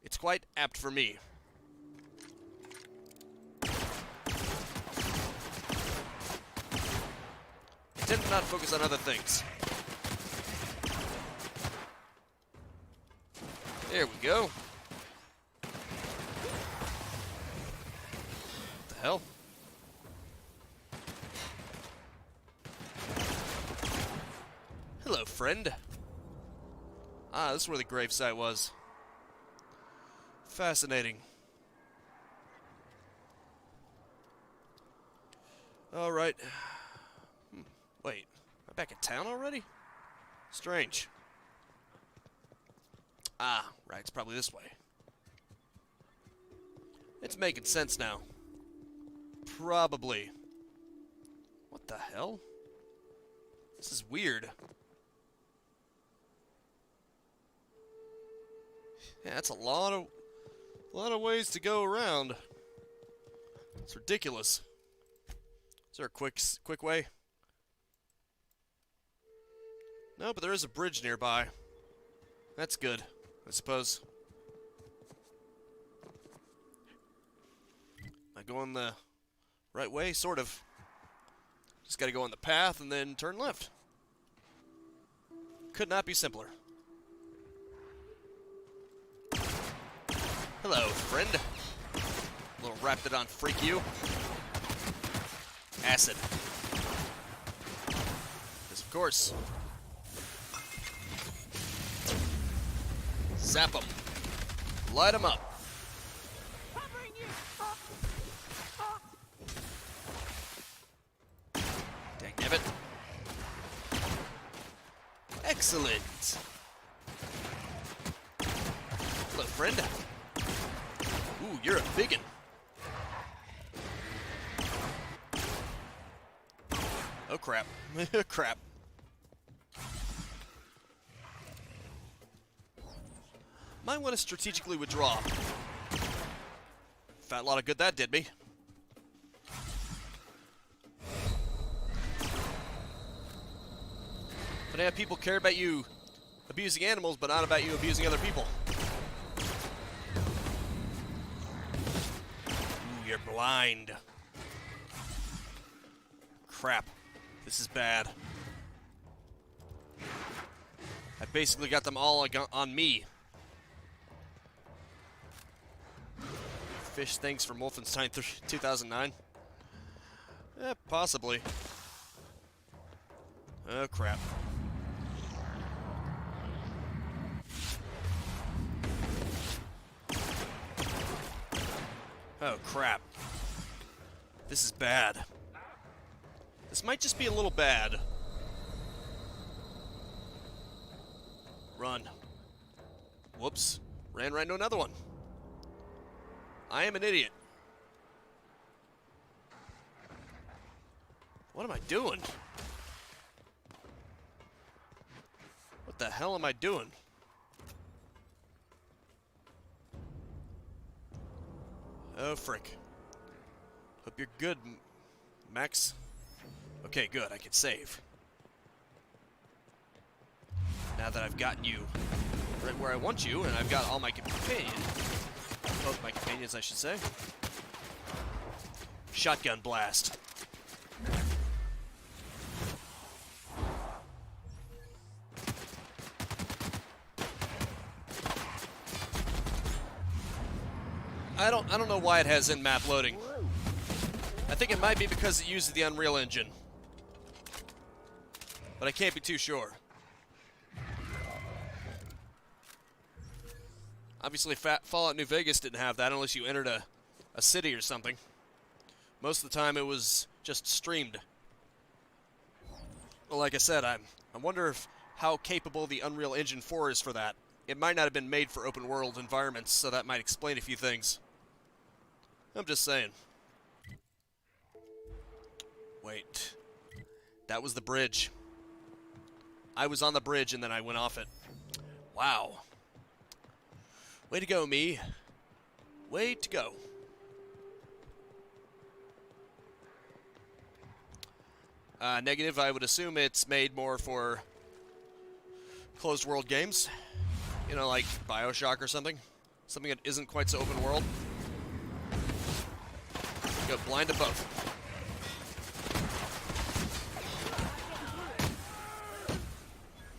It's quite apt for me. I tend to not focus on other things. There we go. What the hell? Hello, friend. Ah, this is where the gravesite was. Fascinating. Alright. Wait, am I back in town already? Strange. Ah, right, it's probably this way. It's making sense now. Probably. What the hell? This is weird. Yeah, that's a lot of ways to go around. It's ridiculous. Is there a quick way? No, but there is a bridge nearby. That's good, I suppose. Am I going the right way? Sort of. Just gotta go on the path and then turn left. Could not be simpler. Hello, friend. Little Raptidon freak you. Acid. Yes, of course. Zap them. Light them up. Dangnabbit. Excellent. Hello, friend. Ooh, you're a biggin. Oh, crap. Crap. Might want to strategically withdraw. Found a lot of good that did me. But yeah, people care about you abusing animals, but not about you abusing other people. Ooh, you're blind. Crap. This is bad. I basically got them all on me. Fish things from Wolfenstein 2009? Possibly. Oh, crap. Oh, crap. This is bad. This might just be a little bad. Run. Whoops. Ran right into another one. I am an idiot. What am I doing? What the hell am I doing? Oh, frick. Hope you're good, Max. Okay, good. I can save. Now that I've gotten you right where I want you, and I've got all my companions, both my companions, I should say. Shotgun blast. I don't know why it has in-map loading. I think it might be because it uses the Unreal Engine, but I can't be too sure. Obviously, Fallout New Vegas didn't have that unless you entered a city or something. Most of the time, it was just streamed. Well, like I said, I wonder how capable the Unreal Engine 4 is for that. It might not have been made for open world environments, so that might explain a few things. I'm just saying. Wait. That was the bridge. I was on the bridge and then I went off it. Wow. Way to go, me. Way to go. Negative, I would assume it's made more for closed world games. You know, like BioShock or something. Something that isn't quite so open world. Go blind to both.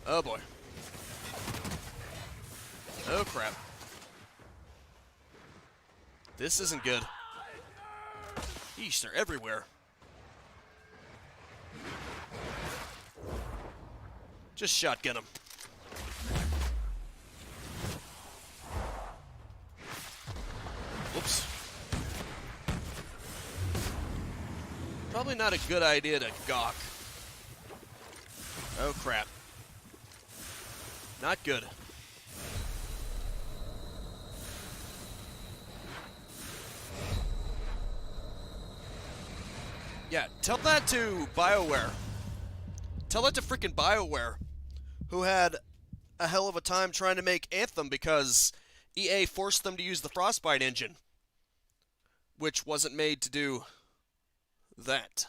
Oh boy. Oh crap. This isn't good. Yeesh, they're everywhere. Just shotgun them. Whoops. Probably not a good idea to gawk. Oh crap. Not good. Yeah, tell that to BioWare. Tell that to freaking BioWare, who had a hell of a time trying to make Anthem because EA forced them to use the Frostbite engine, which wasn't made to do that.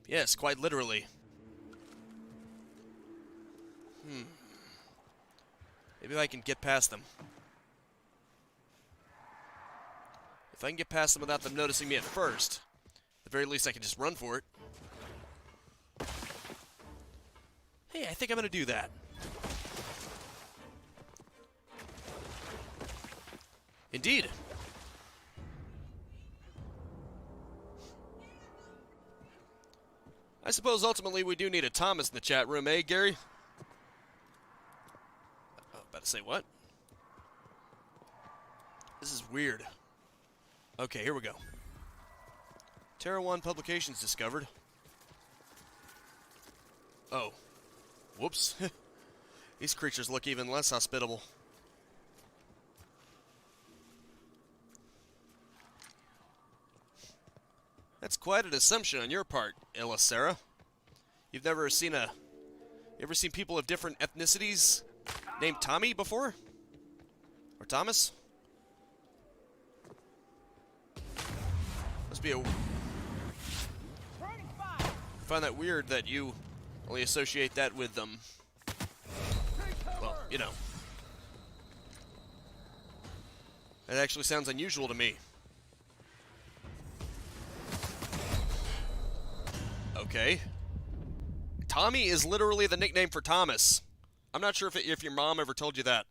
Yes, quite literally. Maybe I can get past them. If I can get past them without them noticing me at first, at the very least I can just run for it. Hey, I think I'm going to do that. Indeed. I suppose ultimately we do need a Thomas in the chat room, eh, Gary? Oh, about to say what? This is weird. Okay, here we go. Terra 1 publications discovered. Oh. Whoops. These creatures look even less hospitable. That's quite an assumption on your part, Elisera. You've never seen you ever seen people of different ethnicities named Tommy before? Or Thomas? Must be I find that weird that you only associate that with them. Well, you know. That actually sounds unusual to me. Okay. Tommy is literally the nickname for Thomas. I'm not sure if your mom ever told you that.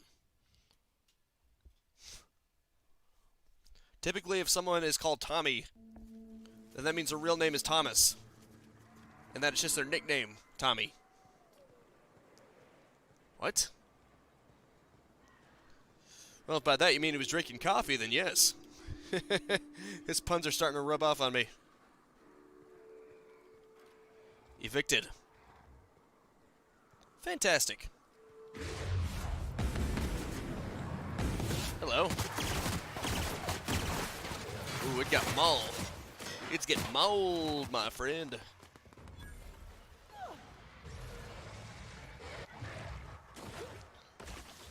Typically, if someone is called Tommy, then that means their real name is Thomas. And that it's just their nickname, Tommy. What? Well, if by that you mean he was drinking coffee, then yes. His puns are starting to rub off on me. Evicted. Fantastic. Hello. Ooh, it got mauled. It's getting mauled, my friend.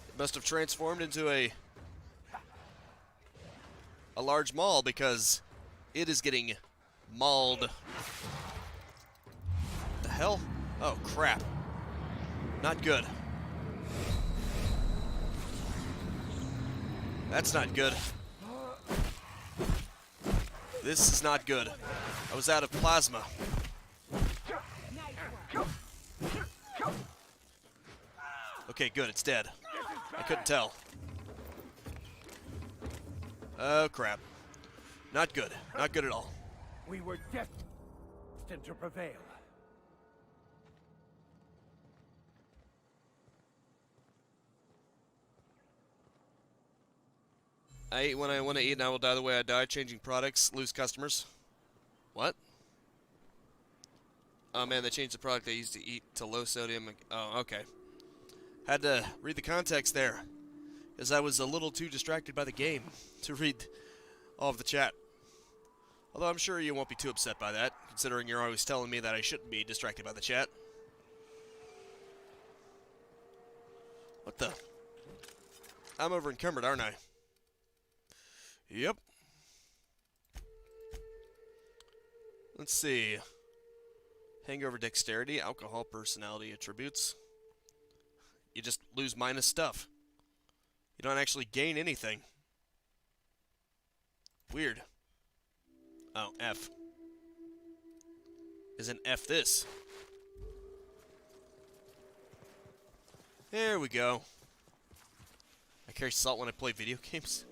It must have transformed into a large maul because it is getting mauled. The hell? Oh, crap. Not good. That's not good. This is not good. I was out of plasma. Okay, good, it's dead. I couldn't tell. Oh, crap. Not good. Not good at all. We were destined to prevail. I eat when I want to eat and I will die the way I die. Changing products, lose customers. What? Oh man, they changed the product I used to eat to low sodium. Oh, okay. Had to read the context there, as I was a little too distracted by the game to read all of the chat. Although I'm sure you won't be too upset by that, considering you're always telling me that I shouldn't be distracted by the chat. What the? I'm over encumbered, aren't I? Yep. Let's see. Hangover dexterity, alcohol personality attributes. You just lose minus stuff. You don't actually gain anything. Weird. Oh, F. Isn't F this? There we go. I carry salt when I play video games.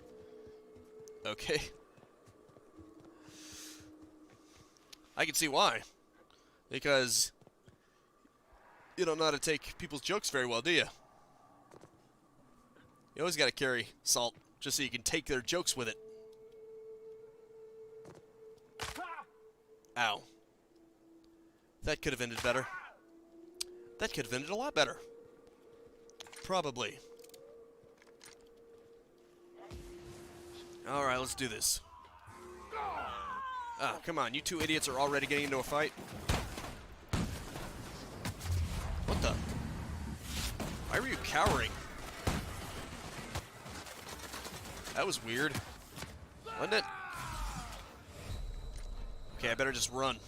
Okay. I can see why. Because you don't know how to take people's jokes very well, do you? You always got to carry salt just so you can take their jokes with it. Ow. That could have ended better. That could have ended a lot better. Probably. Alright, let's do this. Ah, come on, you two idiots are already getting into a fight. What the? Why were you cowering? That was weird. Wasn't it? Okay, I better just run.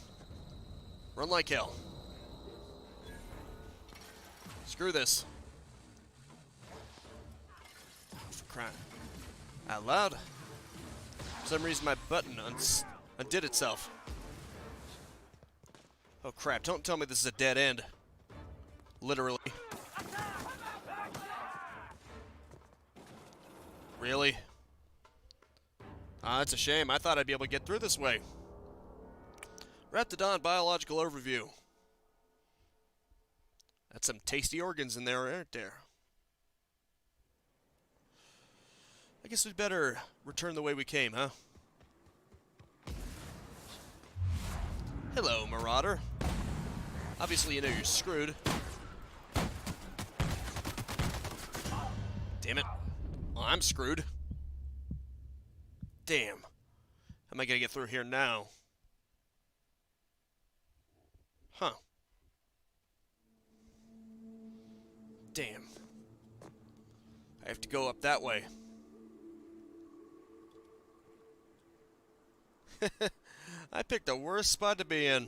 Run like hell. Screw this. For crying out loud. For some reason my button undid itself. Oh crap, don't tell me this is a dead end. Literally. Really? Ah, that's a shame. I thought I'd be able to get through this way. Raptidon biological overview. That's some tasty organs in there, aren't there? I guess we'd better return the way we came, huh? Hello, Marauder. Obviously you know you're screwed. Damn it. Well, I'm screwed. Damn. How am I gonna get through here now? Huh. Damn. I have to go up that way. I picked the worst spot to be in.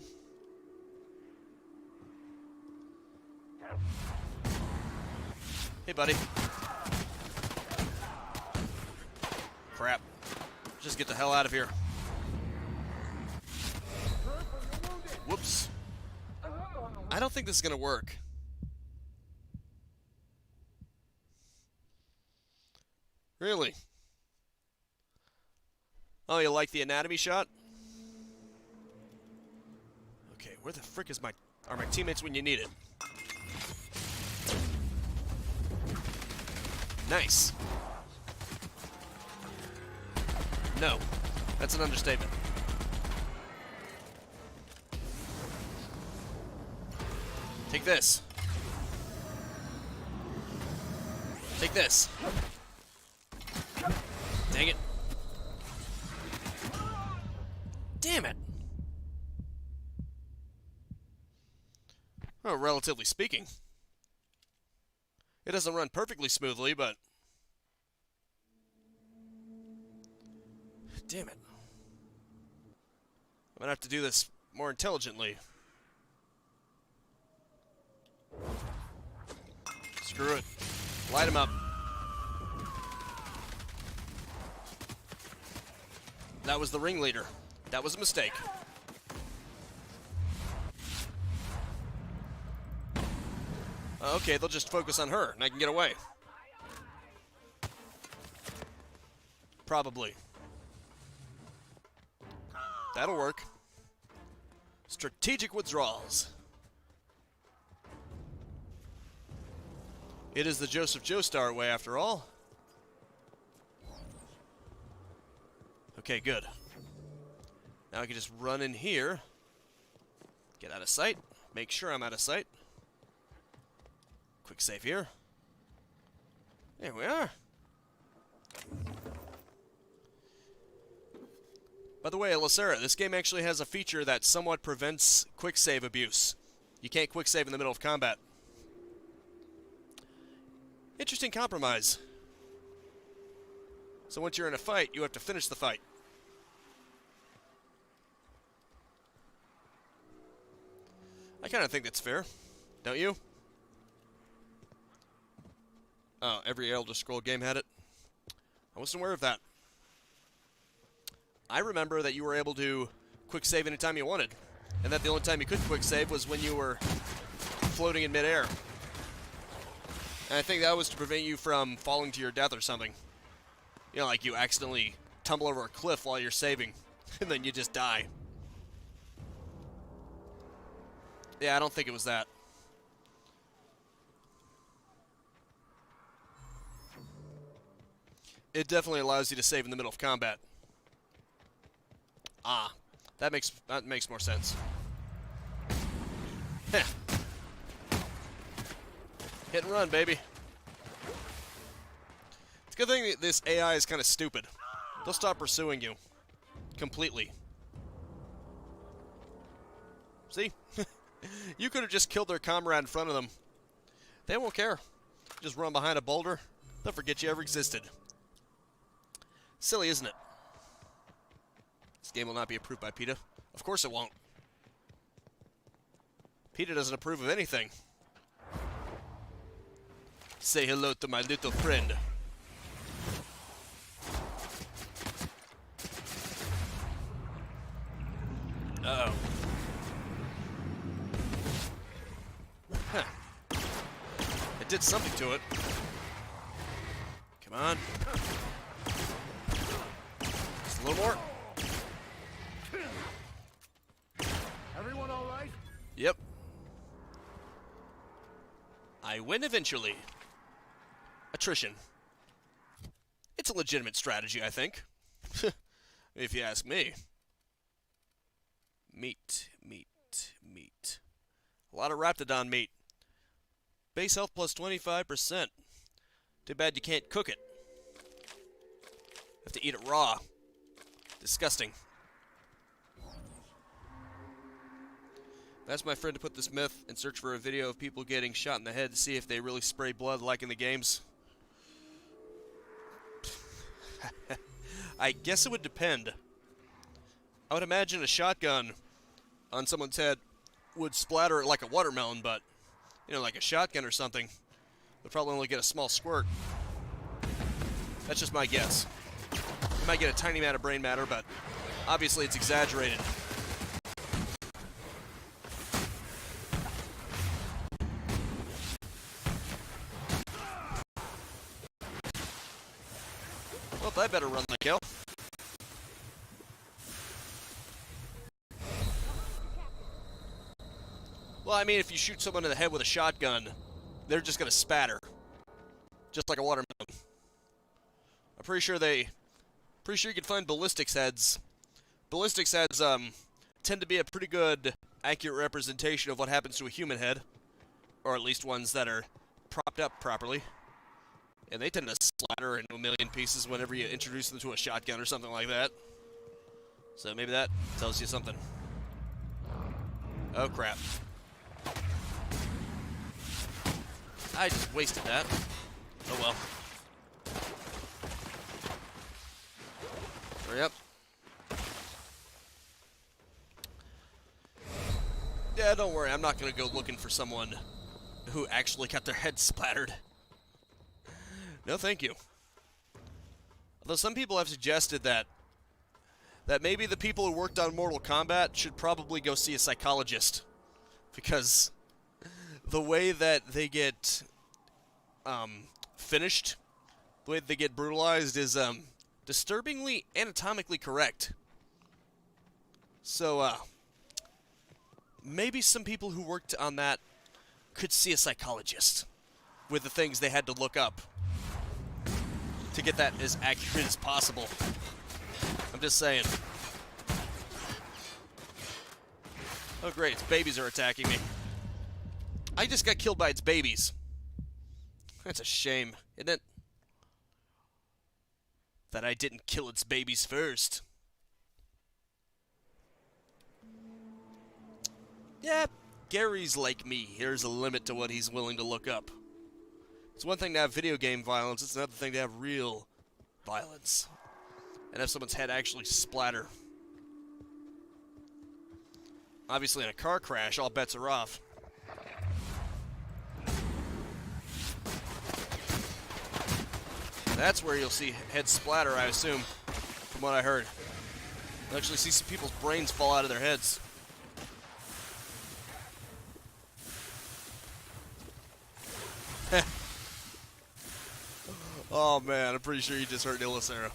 Hey, buddy. Crap. Just get the hell out of here. Whoops. I don't think this is going to work. Really? Oh, you like the anatomy shot? Okay, where the frick are my teammates when you need it? Nice. No, that's an understatement. Take this. Take this. Dang it. Damn it. Well, relatively speaking. It doesn't run perfectly smoothly, but... Damn it. I'm gonna have to do this more intelligently. Screw it. Light him up. That was the ringleader. That was a mistake. Okay, they'll just focus on her, and I can get away. Probably. That'll work. Strategic withdrawals. It is the Joseph Joestar way, after all. Okay, good. Now I can just run in here. Get out of sight. Make sure I'm out of sight. Quick save here. There we are. By the way, Lacera, this game actually has a feature that somewhat prevents quick save abuse. You can't quick save in the middle of combat. Interesting compromise. So once you're in a fight, you have to finish the fight. I kind of think that's fair, don't you? Oh, every Elder Scrolls game had it. I wasn't aware of that. I remember that you were able to quick save anytime you wanted, and that the only time you couldn't quick save was when you were floating in midair. And I think that was to prevent you from falling to your death or something. You know, like you accidentally tumble over a cliff while you're saving, and then you just die. Yeah, I don't think it was that. It definitely allows you to save in the middle of combat. Ah, that makes more sense. Heh. Hit and run, baby. It's a good thing that this AI is kind of stupid. They'll stop pursuing you. Completely. See? You could have just killed their comrade in front of them. They won't care. Just run behind a boulder. They'll forget you ever existed. Silly, isn't it? This game will not be approved by PETA. Of course it won't. PETA doesn't approve of anything. Say hello to my little friend. Uh-oh. Huh. It did something to it. Come on. Just a little more. Everyone all right? Yep. I win eventually. Attrition. It's a legitimate strategy, I think. If you ask me. Meat. A lot of Raptidon meat. Base health plus 25%. Too bad you can't cook it. Have to eat it raw. Disgusting. Asked my friend to put this myth and search for a video of people getting shot in the head to see if they really spray blood like in the games. I guess it would depend. I would imagine a shotgun on someone's head would splatter like a watermelon, but, you know, like a shotgun or something, would probably only get a small squirt. That's just my guess. You might get a tiny amount of brain matter, but obviously it's exaggerated. Well, I better run the kill. Well, I mean, if you shoot someone in the head with a shotgun, they're just gonna spatter. Just like a watermelon. I'm pretty sure you can find ballistics heads. Ballistics heads, tend to be a pretty good, accurate representation of what happens to a human head. Or at least ones that are propped up properly. And they tend to splatter into a million pieces whenever you introduce them to a shotgun or something like that. So maybe that tells you something. Oh, crap. I just wasted that. Oh well. Hurry up. Yeah, don't worry. I'm not going to go looking for someone who actually got their head splattered. No, thank you. Although some people have suggested that maybe the people who worked on Mortal Kombat should probably go see a psychologist, because the way that they get finished, the way they get brutalized is disturbingly anatomically correct. So maybe some people who worked on that could see a psychologist with the things they had to look up to get that as accurate as possible. I'm just saying. Oh great, its babies are attacking me. I just got killed by its babies. That's a shame, isn't it? That I didn't kill its babies first. Yeah, Gary's like me. There's a limit to what he's willing to look up. It's one thing to have video game violence, it's another thing to have real violence. And have someone's head actually splatter. Obviously, in a car crash, all bets are off. That's where you'll see heads splatter, I assume, from what I heard. You'll actually see some people's brains fall out of their heads. Oh man, I'm pretty sure you just heard Illicera.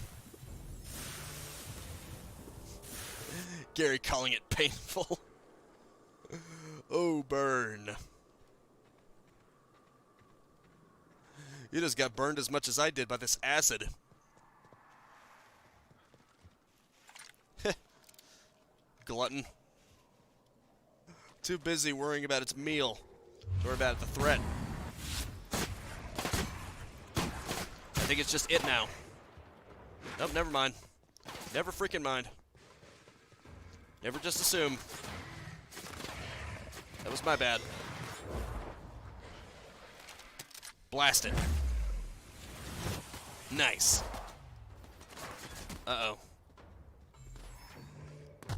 Gary calling it painful. Oh, burn. You just got burned as much as I did by this acid. Glutton. Too busy worrying about its meal to worry about the threat. I think it's just it now. Nope, never mind. Never freaking mind. Never just assume. That was my bad. Blast it. Nice. Uh-oh. I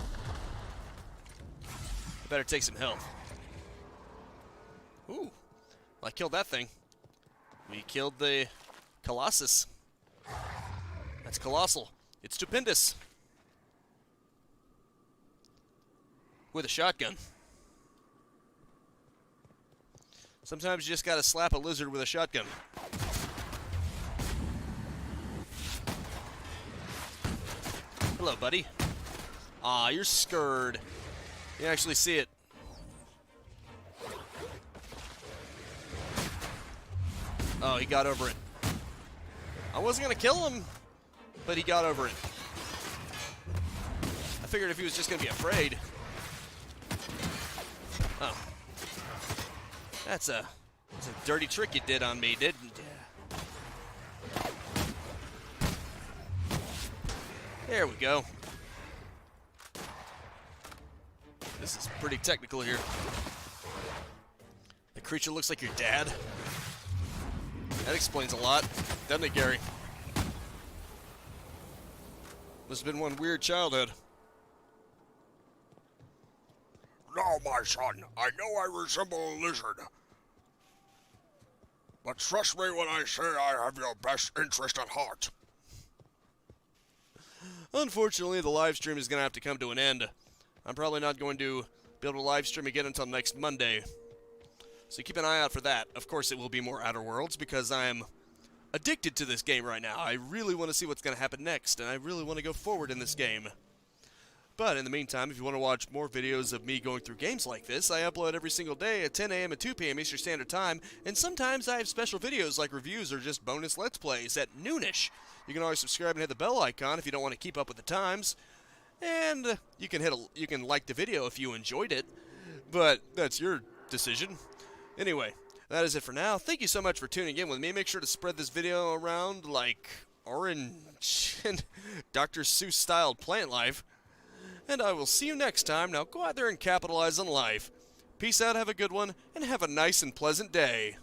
better take some health. Ooh. Well, I killed that thing. We killed the Colossus. That's colossal. It's stupendous. With a shotgun. Sometimes you just gotta slap a lizard with a shotgun. Hello, buddy. Aw, you're scared. You actually see it. Oh, he got over it. I wasn't gonna kill him, but he got over it. I figured if he was just gonna be afraid. Oh. That's a dirty trick you did on me, didn't you? There we go. This is pretty technical here. The creature looks like your dad. That explains a lot, doesn't it, Gary? Must have been one weird childhood. No, my son, I know I resemble a lizard. But trust me when I say I have your best interest at heart. Unfortunately, the live stream is going to have to come to an end. I'm probably not going to be able to live stream again until next Monday. So keep an eye out for that. Of course, it will be more Outer Worlds because I'm addicted to this game right now. I really want to see what's going to happen next, and I really want to go forward in this game. But in the meantime, if you want to watch more videos of me going through games like this, I upload every single day at 10 a.m. and 2 p.m. Eastern Standard Time, and sometimes I have special videos like reviews or just bonus Let's Plays at noonish. You can always subscribe and hit the bell icon if you don't want to keep up with the times, and you can like the video if you enjoyed it, but that's your decision. Anyway, that is it for now. Thank you so much for tuning in with me. Make sure to spread this video around like orange and Dr. Seuss-styled plant life. And I will see you next time. Now go out there and capitalize on life. Peace out, have a good one, and have a nice and pleasant day.